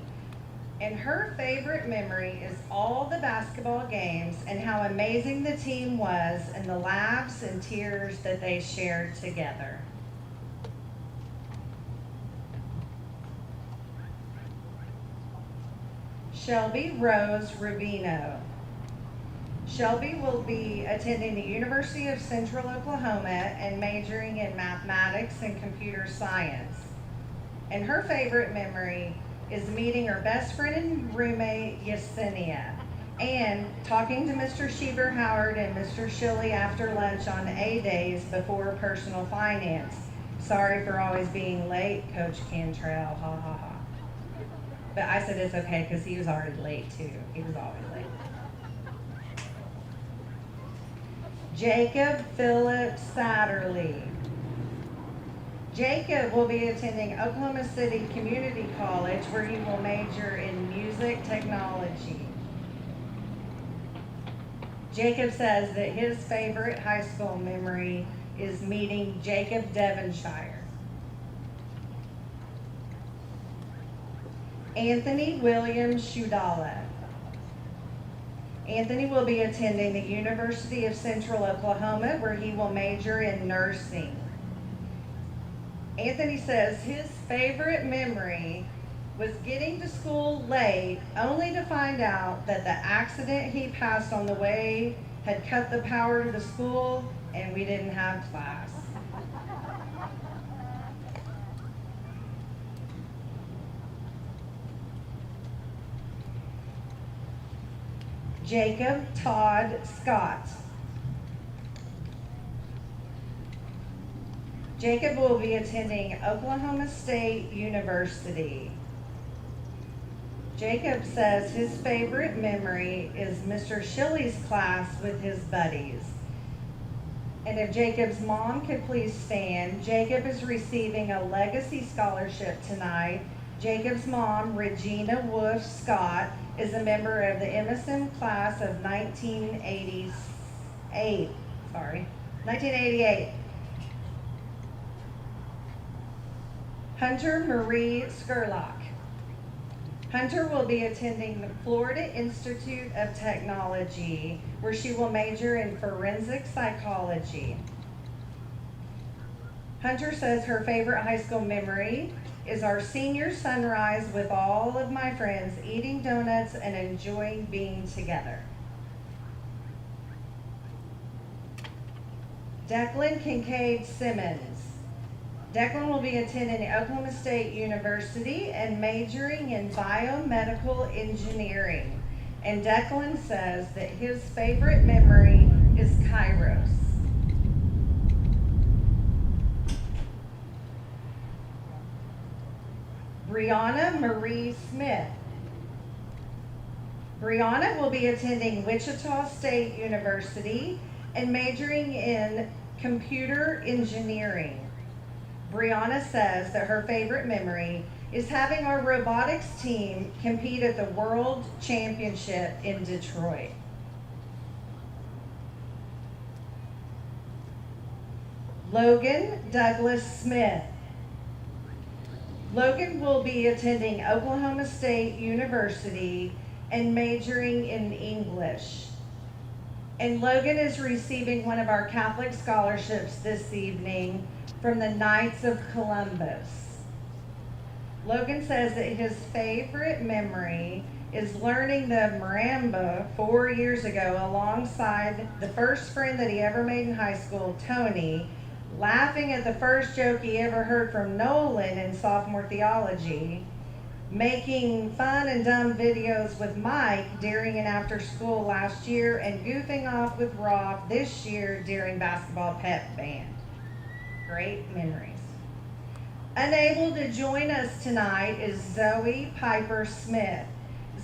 And her favorite memory is all the basketball games and how amazing the team was and the laughs and tears that they shared together. Shelby Rose Rubino. Shelby will be attending the University of Central Oklahoma and majoring in mathematics and computer science. And her favorite memory is meeting her best friend and roommate, Yesenia, and talking to Mr. Sheber Howard and Mr. Shilley after lunch on A days before personal finance. Sorry for always being late, Coach Cantrell, ha ha ha. But I said it's okay because he was already late too. He was always late. Jacob Philip Satterley. Jacob will be attending Oklahoma City Community College where he will major in music technology. Jacob says that his favorite high school memory is meeting Jacob Devonshire. Anthony William Shudala. Anthony will be attending the University of Central Oklahoma where he will major in nursing. Anthony says his favorite memory was getting to school late only to find out that the accident he passed on the way had cut the power to the school and we didn't have class. Jacob Todd Scott. Jacob will be attending Oklahoma State University. Jacob says his favorite memory is Mr. Shilley's class with his buddies. And if Jacob's mom could please stand, Jacob is receiving a legacy scholarship tonight. Jacob's mom, Regina Wolf Scott, is a member of the Emerson class of 1988. Hunter Marie Skurlock. Hunter will be attending the Florida Institute of Technology, where she will major in forensic psychology. Hunter says her favorite high school memory is our senior sunrise with all of my friends eating donuts and enjoying being together. Declan Kincaid Simmons. Declan will be attending Oklahoma State University and majoring in biomedical engineering. And Declan says that his favorite memory is Kairos. Brianna Marie Smith. Brianna will be attending Wichita State University and majoring in computer engineering. Brianna says that her favorite memory is having our robotics team compete at the World Championship in Detroit. Logan Douglas Smith. Logan will be attending Oklahoma State University and majoring in English. And Logan is receiving one of our Catholic scholarships this evening from the Knights of Columbus. Logan says that his favorite memory is learning the marimba 4 years ago alongside the first friend that he ever made in high school, Tony, laughing at the first joke he ever heard from Nolan in sophomore theology, making fun and dumb videos with Mike during and after school last year, and goofing off with Roth this year during basketball pep band. Great memories. Unable to join us tonight is Zoe Piper Smith.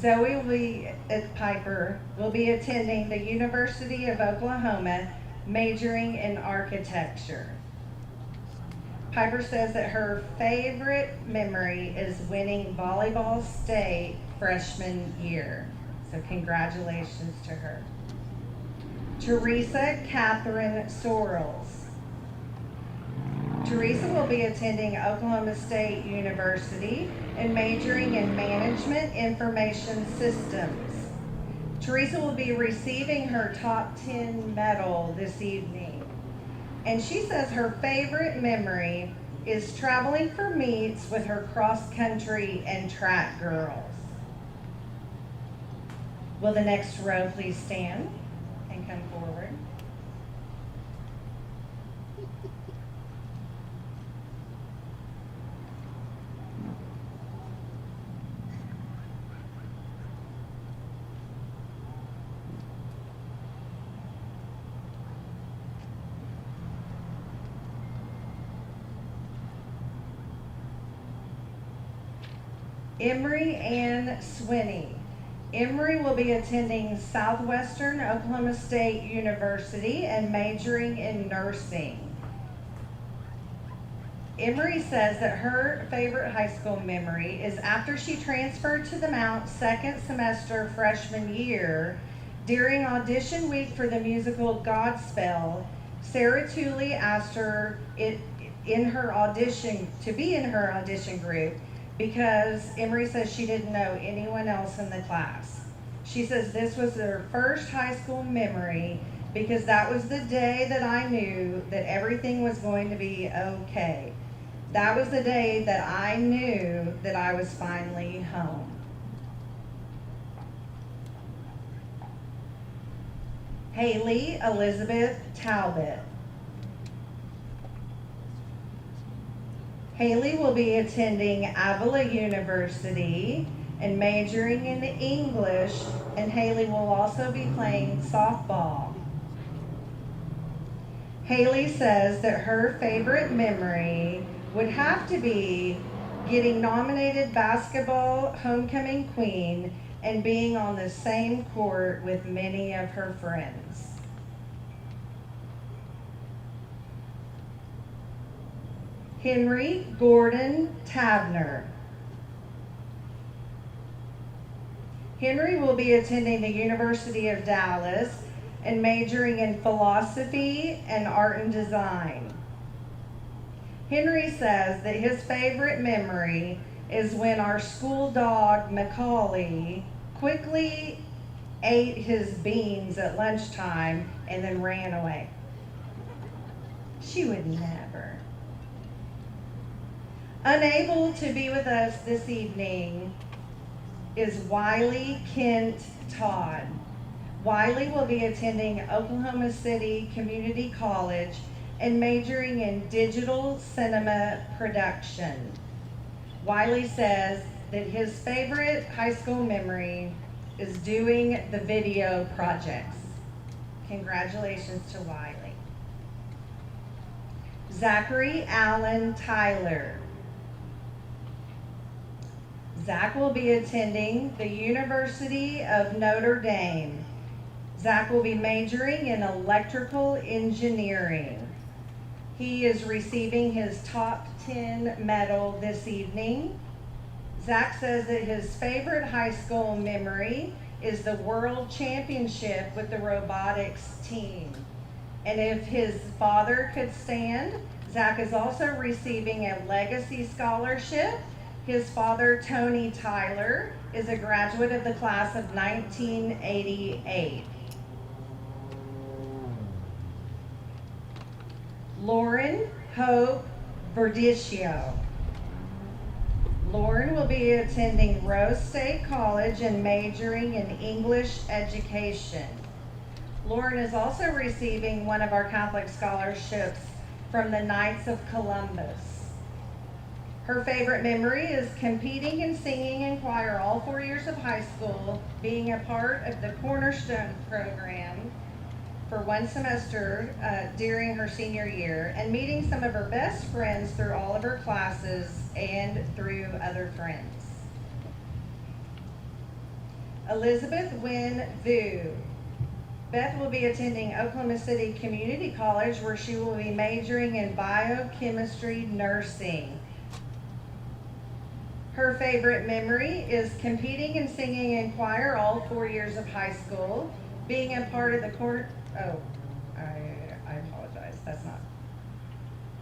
Zoe Piper will be attending the University of Oklahoma, majoring in architecture. Piper says that her favorite memory is winning volleyball state freshman year. So congratulations to her. Teresa Catherine Sorrells. Teresa will be attending Oklahoma State University and majoring in Management Information Systems. Teresa will be receiving her top 10 medal this evening. And she says her favorite memory is traveling for meets with her cross-country and track girls. Will the next row please stand and come forward? Emery Ann Swinney. Emery will be attending Southwestern Oklahoma State University and majoring in nursing. Emery says that her favorite high school memory is after she transferred to the Mount second semester freshman year. During audition week for the musical Godspell, Sarah Tooley asked her to be in her audition group, because Emery says she didn't know anyone else in the class. She says this was her first high school memory because that was the day that I knew that everything was going to be okay. That was the day that I knew that I was finally home. Haley Elizabeth Talbot. Haley will be attending Avila University and majoring in English, and Haley will also be playing softball. Haley says that her favorite memory would have to be getting nominated basketball homecoming queen and being on the same court with many of her friends. Henry Gordon Tavner. Henry will be attending the University of Dallas and majoring in philosophy and art and design. Henry says that his favorite memory is when our school dog, Macaulay, quickly ate his beans at lunchtime and then ran away. She would never. Unable to be with us this evening is Wiley Kent Todd. Wiley will be attending Oklahoma City Community College and majoring in digital cinema production. Wiley says that his favorite high school memory is doing the video projects. Congratulations to Wiley. Zachary Allen Tyler. Zach will be attending the University of Notre Dame. Zach will be majoring in electrical engineering. He is receiving his top 10 medal this evening. Zach says that his favorite high school memory is the World Championship with the robotics team. And if his father could stand, Zach is also receiving a legacy scholarship. His father, Tony Tyler, is a graduate of the class of 1988. Lauren Hope Verdicio. Lauren will be attending Rose State College and majoring in English education. Lauren is also receiving one of our Catholic scholarships from the Knights of Columbus. Her favorite memory is competing and singing in choir all 4 years of high school, being a part of the Cornerstone program for one semester during her senior year, and meeting some of her best friends through all of her classes and through other friends. Elizabeth Wynn Vu. Beth will be attending Oklahoma City Community College, where she will be majoring in biochemistry nursing. Her favorite memory is competing and singing in choir all 4 years of high school, being a part of the I apologize, that's not.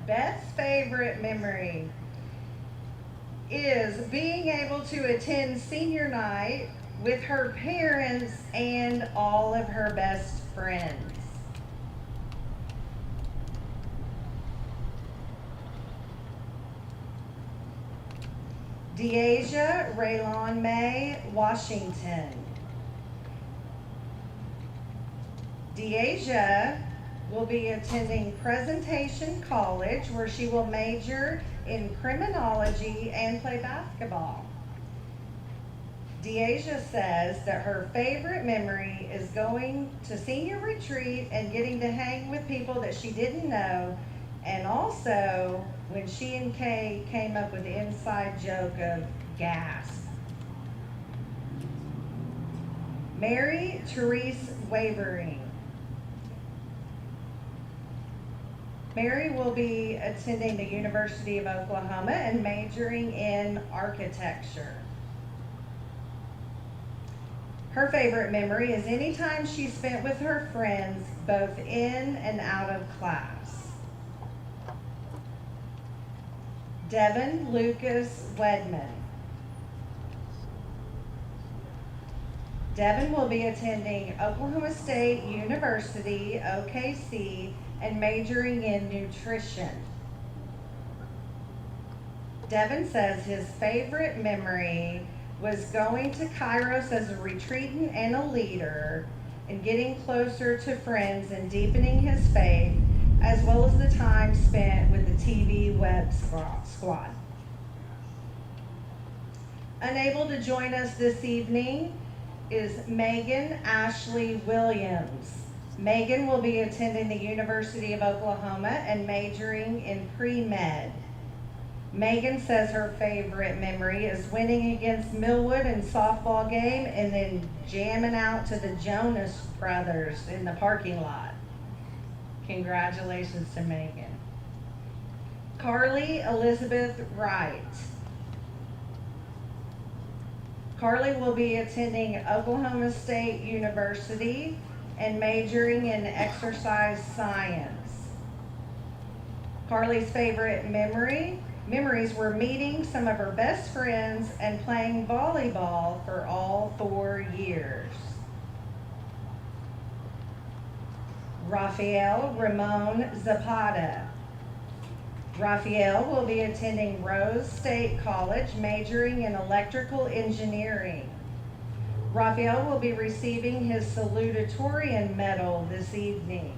Beth's favorite memory is being able to attend senior night with her parents and all of her best friends. Deasia Raylon May Washington. Deasia will be attending Presentation College, where she will major in criminology and play basketball. Deasia says that her favorite memory is going to senior retreat and getting to hang with people that she didn't know, and also when she and Kay came up with the inside joke of gas. Mary Therese Wavering. Mary will be attending the University of Oklahoma and majoring in architecture. Her favorite memory is any time she spent with her friends, both in and out of class. Devin Lucas Wedman. Devin will be attending Oklahoma State University, OKC, and majoring in nutrition. Devin says his favorite memory was going to Kairos as a retreatant and a leader, and getting closer to friends and deepening his faith, as well as the time spent with the TV web squad. Unable to join us this evening is Megan Ashley Williams. Megan will be attending the University of Oklahoma and majoring in pre-med. Megan says her favorite memory is winning against Millwood in softball game and then jamming out to the Jonas Brothers in the parking lot. Congratulations to Megan. Carly Elizabeth Wright. Carly will be attending Oklahoma State University and majoring in exercise science. Carly's favorite memories were meeting some of her best friends and playing volleyball for all 4 years. Rafael Ramon Zapata. Rafael will be attending Rose State College, majoring in electrical engineering. Rafael will be receiving his salutatorian medal this evening.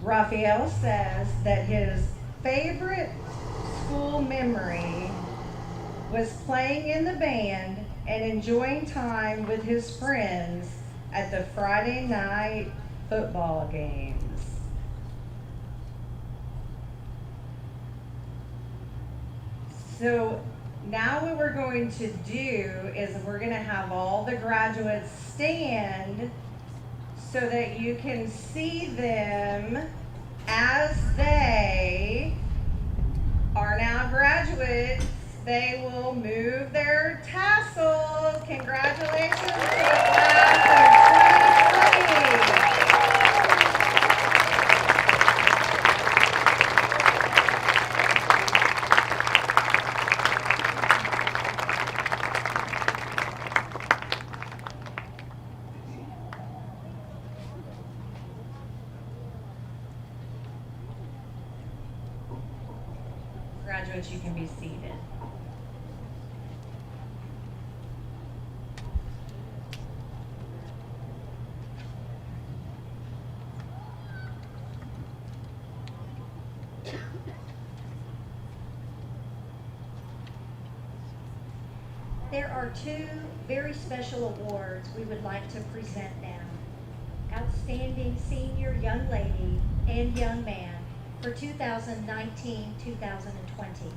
Raphael says that his favorite school memory was playing in the band and enjoying time with his friends at the Friday night football games. So now what we're going to do is we're going to have all the graduates stand so that you can see them as they are now graduates. They will move their tassels. Congratulations to the class of 2020. Graduates, you can be seated. There are two very special awards we would like to present now. Outstanding Senior Young Lady and Young Man for 2019-2020.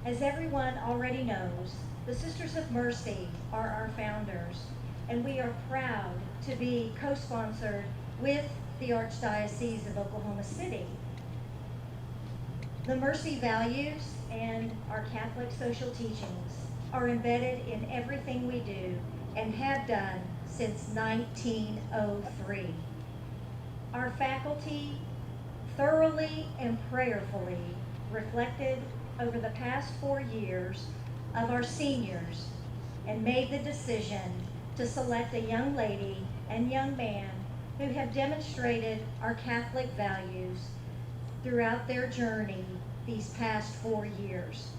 As everyone already knows, the Sisters of Mercy are our founders, and we are proud to be co-sponsored with the Archdiocese of Oklahoma City. The Mercy values and our Catholic social teachings are embedded in everything we do and have done since 1903. Our faculty thoroughly and prayerfully reflected over the past 4 years of our seniors and made the decision to select a young lady and young man who have demonstrated our Catholic values throughout their journey these past 4 years.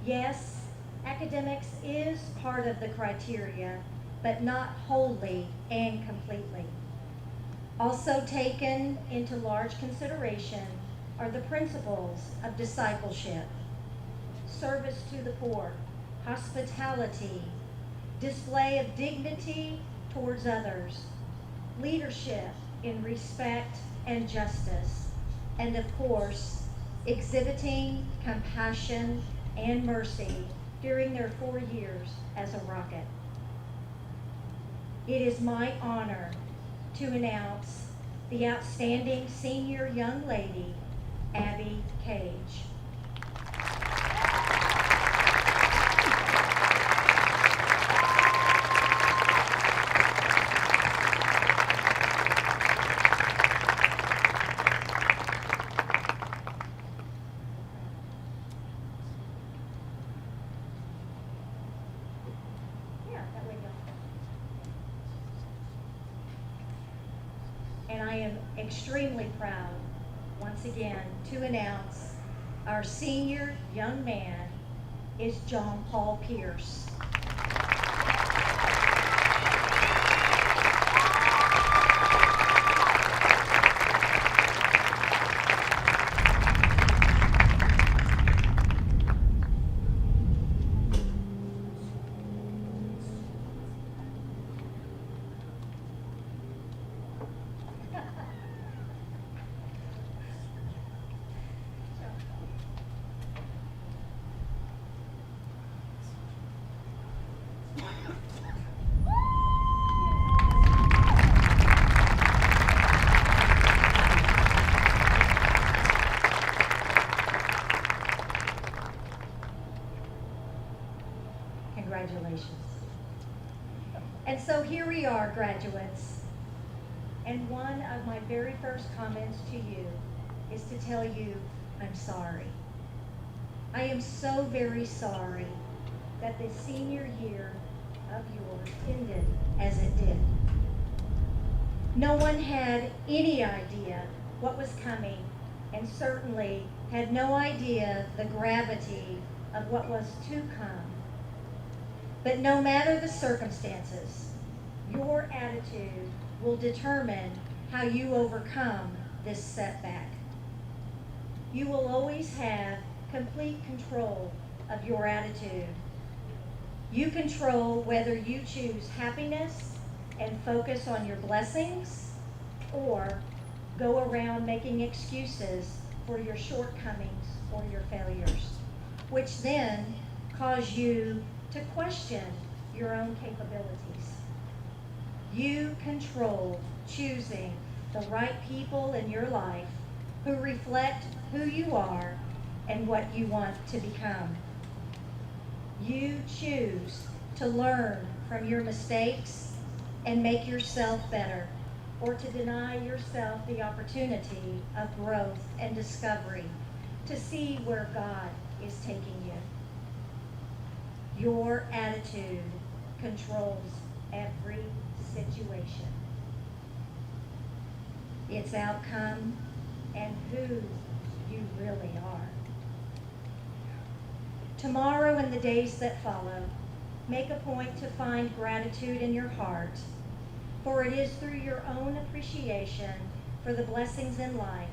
Yes, academics is part of the criteria, but not wholly and completely. Also taken into large consideration are the principles of discipleship, service to the poor, hospitality, display of dignity towards others, leadership in respect and justice, and of course, exhibiting compassion and mercy during their 4 years as a Rocket. It is my honor to announce the outstanding senior young lady, Abby Cage. And I am extremely proud, once again, to announce our senior young man is John Paul Pierce. Congratulations. And so here we are, graduates. And one of my very first comments to you is to tell you I'm sorry. I am so very sorry that the senior year of yours ended as it did. No one had any idea what was coming, and certainly had no idea the gravity of what was to come. But no matter the circumstances, your attitude will determine how you overcome this setback. You will always have complete control of your attitude. You control whether you choose happiness and focus on your blessings, or go around making excuses for your shortcomings or your failures, which then cause you to question your own capabilities. You control choosing the right people in your life who reflect who you are and what you want to become. You choose to learn from your mistakes and make yourself better, or to deny yourself the opportunity of growth and discovery to see where God is taking you. Your attitude controls every situation, its outcome, and who you really are. Tomorrow and the days that follow, make a point to find gratitude in your heart, for it is through your own appreciation for the blessings in life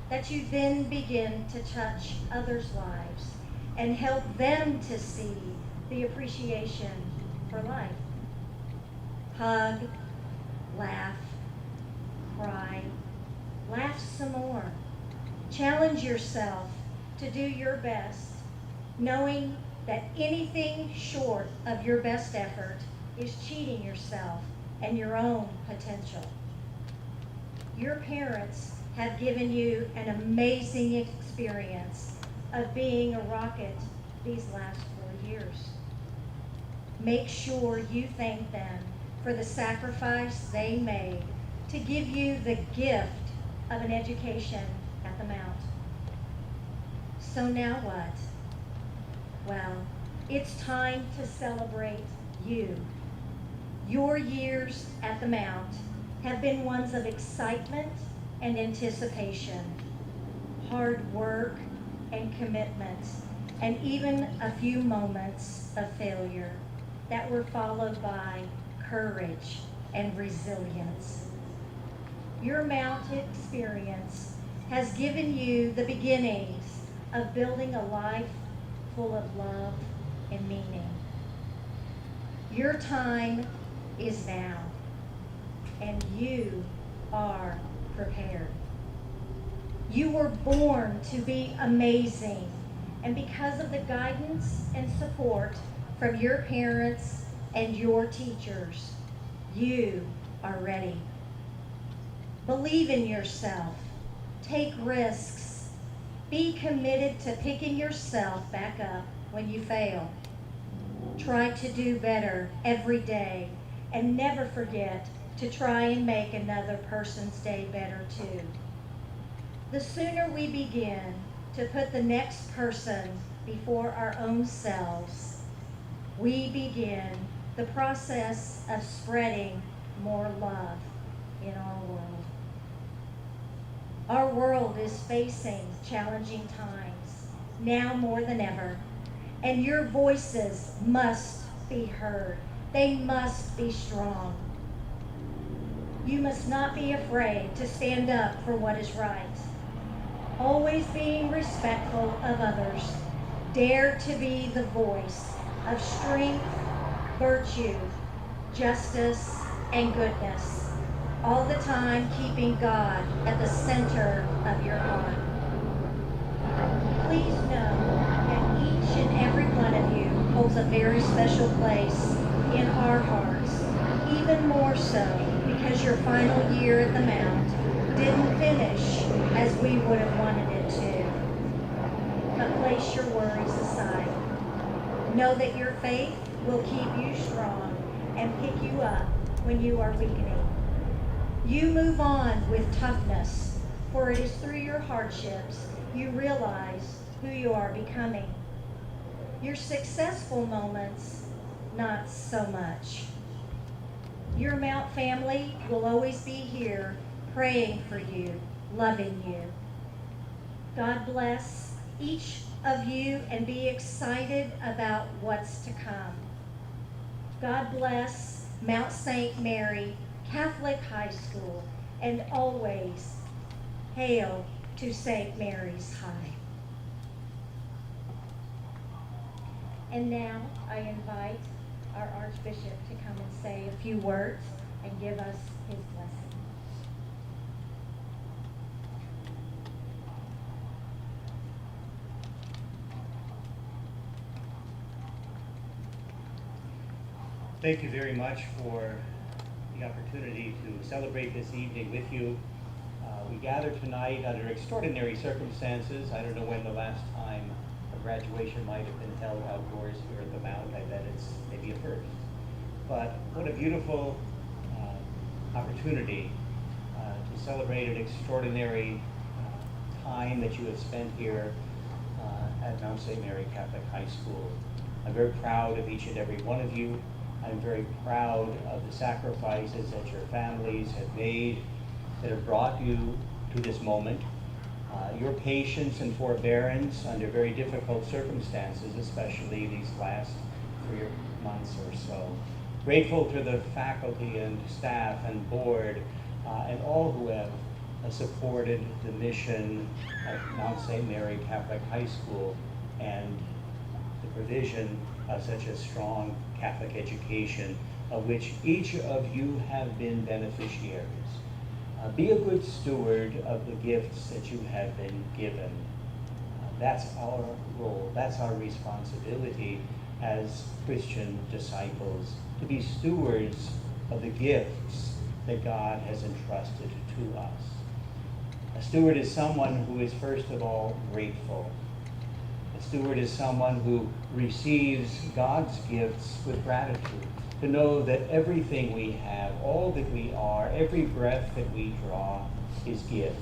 that you then begin to touch others' lives and help them to see the appreciation for life. Hug, laugh, cry, laugh some more. Challenge yourself to do your best, knowing that anything short of your best effort is cheating yourself and your own potential. Your parents have given you an amazing experience of being a rocket these last 4 years. Make sure you thank them for the sacrifice they made to give you the gift of an education at the Mount. So now what? Well, it's time to celebrate you. Your years at the Mount have been ones of excitement and anticipation, hard work and commitment, and even a few moments of failure that were followed by courage and resilience. Your Mount experience has given you the beginnings of building a life full of love and meaning. Your time is now, and you are prepared. You were born to be amazing, and because of the guidance and support from your parents and your teachers, you are ready. Believe in yourself. Take risks. Be committed to picking yourself back up when you fail. Try to do better every day, and never forget to try and make another person's day better too. The sooner we begin to put the next person before our own selves, we begin the process of spreading more love in our world. Our world is facing challenging times, now more than ever, and your voices must be heard. They must be strong. You must not be afraid to stand up for what is right. Always being respectful of others, dare to be the voice of strength, virtue, justice, and goodness, all the time keeping God at the center of your heart. Please know that each and every one of you holds a very special place in our hearts, even more so because your final year at the Mount didn't finish as we would have wanted it to. But place your worries aside. Know that your faith will keep you strong and pick you up when you are weakening. You move on with toughness, for it is through your hardships you realize who you are becoming. Your successful moments, not so much. Your Mount family will always be here praying for you, loving you. God bless each of you and be excited about what's to come. God bless Mount St. Mary Catholic High School and always hail to St. Mary's High. And now I invite our Archbishop to come and say a few words and give us his blessing. Thank you very much for the opportunity to celebrate this evening with you. We gather tonight under extraordinary circumstances. I don't know when the last time a graduation might have been held outdoors here at the Mount. I bet it's maybe a first. But what a beautiful opportunity to celebrate an extraordinary time that you have spent here at Mount St. Mary Catholic High School. I'm very proud of each and every one of you. I'm very proud of the sacrifices that your families have made that have brought you to this moment. Your patience and forbearance under very difficult circumstances, especially these last 3 months or so. Grateful to the faculty and staff and board and all who have supported the mission of Mount St. Mary Catholic High School and the provision of such a strong Catholic education, of which each of you have been beneficiaries. Be a good steward of the gifts that you have been given. That's our role, that's our responsibility as Christian disciples, to be stewards of the gifts that God has entrusted to us. A steward is someone who is first of all grateful. A steward is someone who receives God's gifts with gratitude, to know that everything we have, all that we are, every breath that we draw is gift.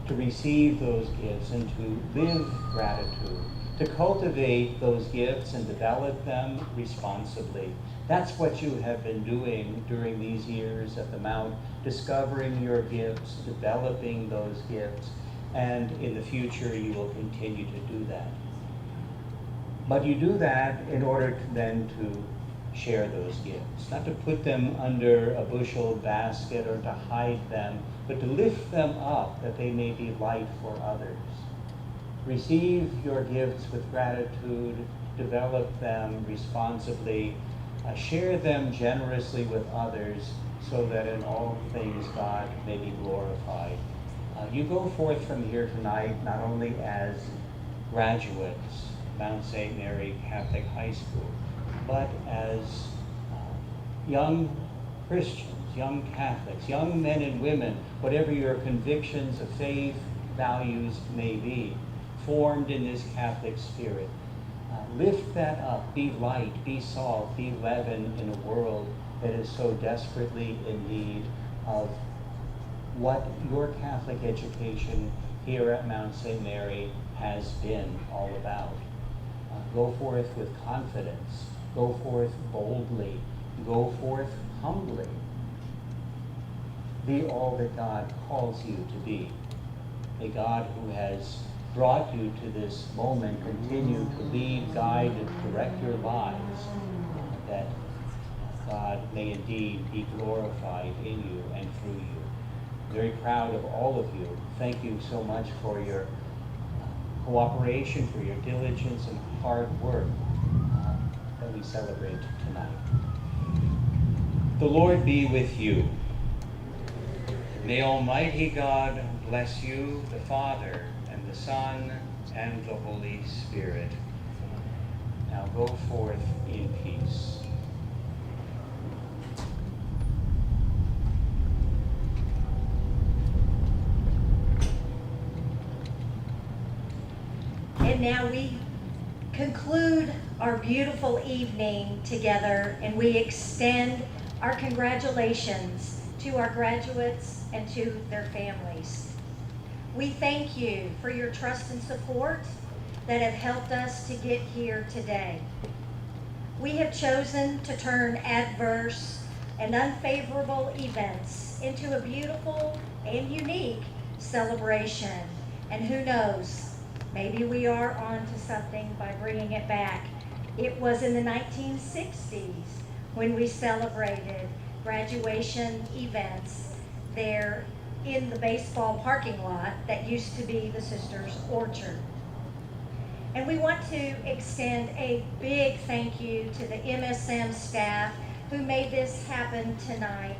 To receive those gifts and to live gratitude, to cultivate those gifts and develop them responsibly. That's what you have been doing during these years at the Mount, discovering your gifts, developing those gifts, and in the future you will continue to do that. But you do that in order to then to share those gifts, not to put them under a bushel basket or to hide them, but to lift them up that they may be light for others. Receive your gifts with gratitude, develop them responsibly, share them generously with others so that in all things God may be glorified. You go forth from here tonight not only as graduates, Mount St. Mary Catholic High School, but as young Christians, young Catholics, young men and women, whatever your convictions of faith, values may be, formed in this Catholic spirit. Lift that up, be light, be salt, be leaven in a world that is so desperately in need of what your Catholic education here at Mount St. Mary has been all about. Go forth with confidence, go forth boldly, go forth humbly. Be all that God calls you to be. A God who has brought you to this moment continue to lead, guide, and direct your lives, that God may indeed be glorified in you and through you. Very proud of all of you. Thank you so much for your cooperation, for your diligence and hard work that we celebrate tonight. The Lord be with you. May Almighty God bless you, the Father, and the Son, and the Holy Spirit. Now go forth in peace. And now we conclude our beautiful evening together, and we extend our congratulations to our graduates and to their families. We thank you for your trust and support that have helped us to get here today. We have chosen to turn adverse and unfavorable events into a beautiful and unique celebration. And who knows, maybe we are on to something by bringing it back. It was in the 1960s when we celebrated graduation events there in the baseball parking lot that used to be the Sisters' Orchard. And we want to extend a big thank you to the MSM staff who made this happen tonight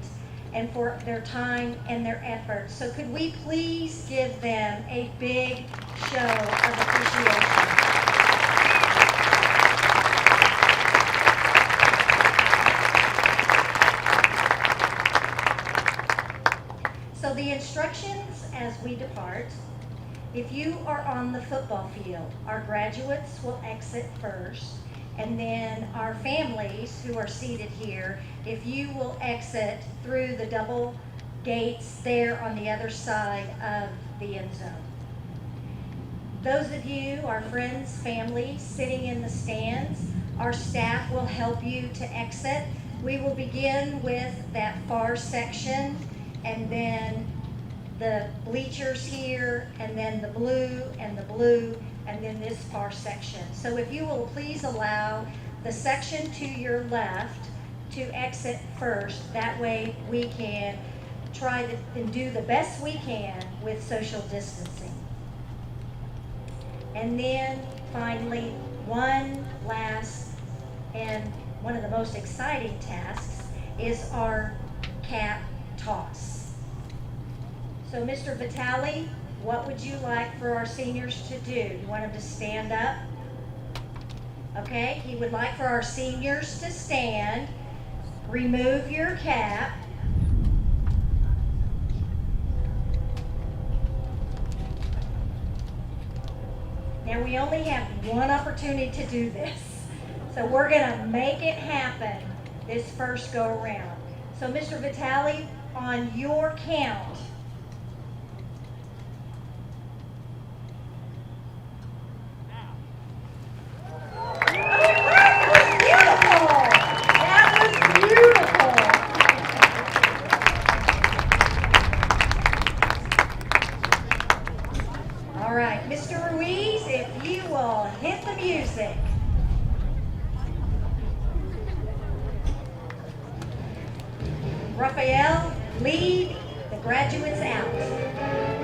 and for their time and their efforts. So could we please give them a big show of appreciation? So the instructions as we depart: if you are on the football field, our graduates will exit first, and then our families who are seated here, if you will exit through the double gates there on the other side of the end zone. Those of you, our friends, families, sitting in the stands, our staff will help you to exit. We will begin with that far section, and then the bleachers here, and then the blue, and then this far section. So if you will please allow the section to your left to exit first, that way we can try to and do the best we can with social distancing. And then finally, one last and one of the most exciting tasks is our cap toss. So Mr. Vitale, what would you like for our seniors to do? You want them to stand up? Okay, he would like for our seniors to stand, remove your cap, now we only have one opportunity to do this, so we're gonna make it happen this first go around. So Mr. Vitale, on your count, Raphael, lead the graduates out.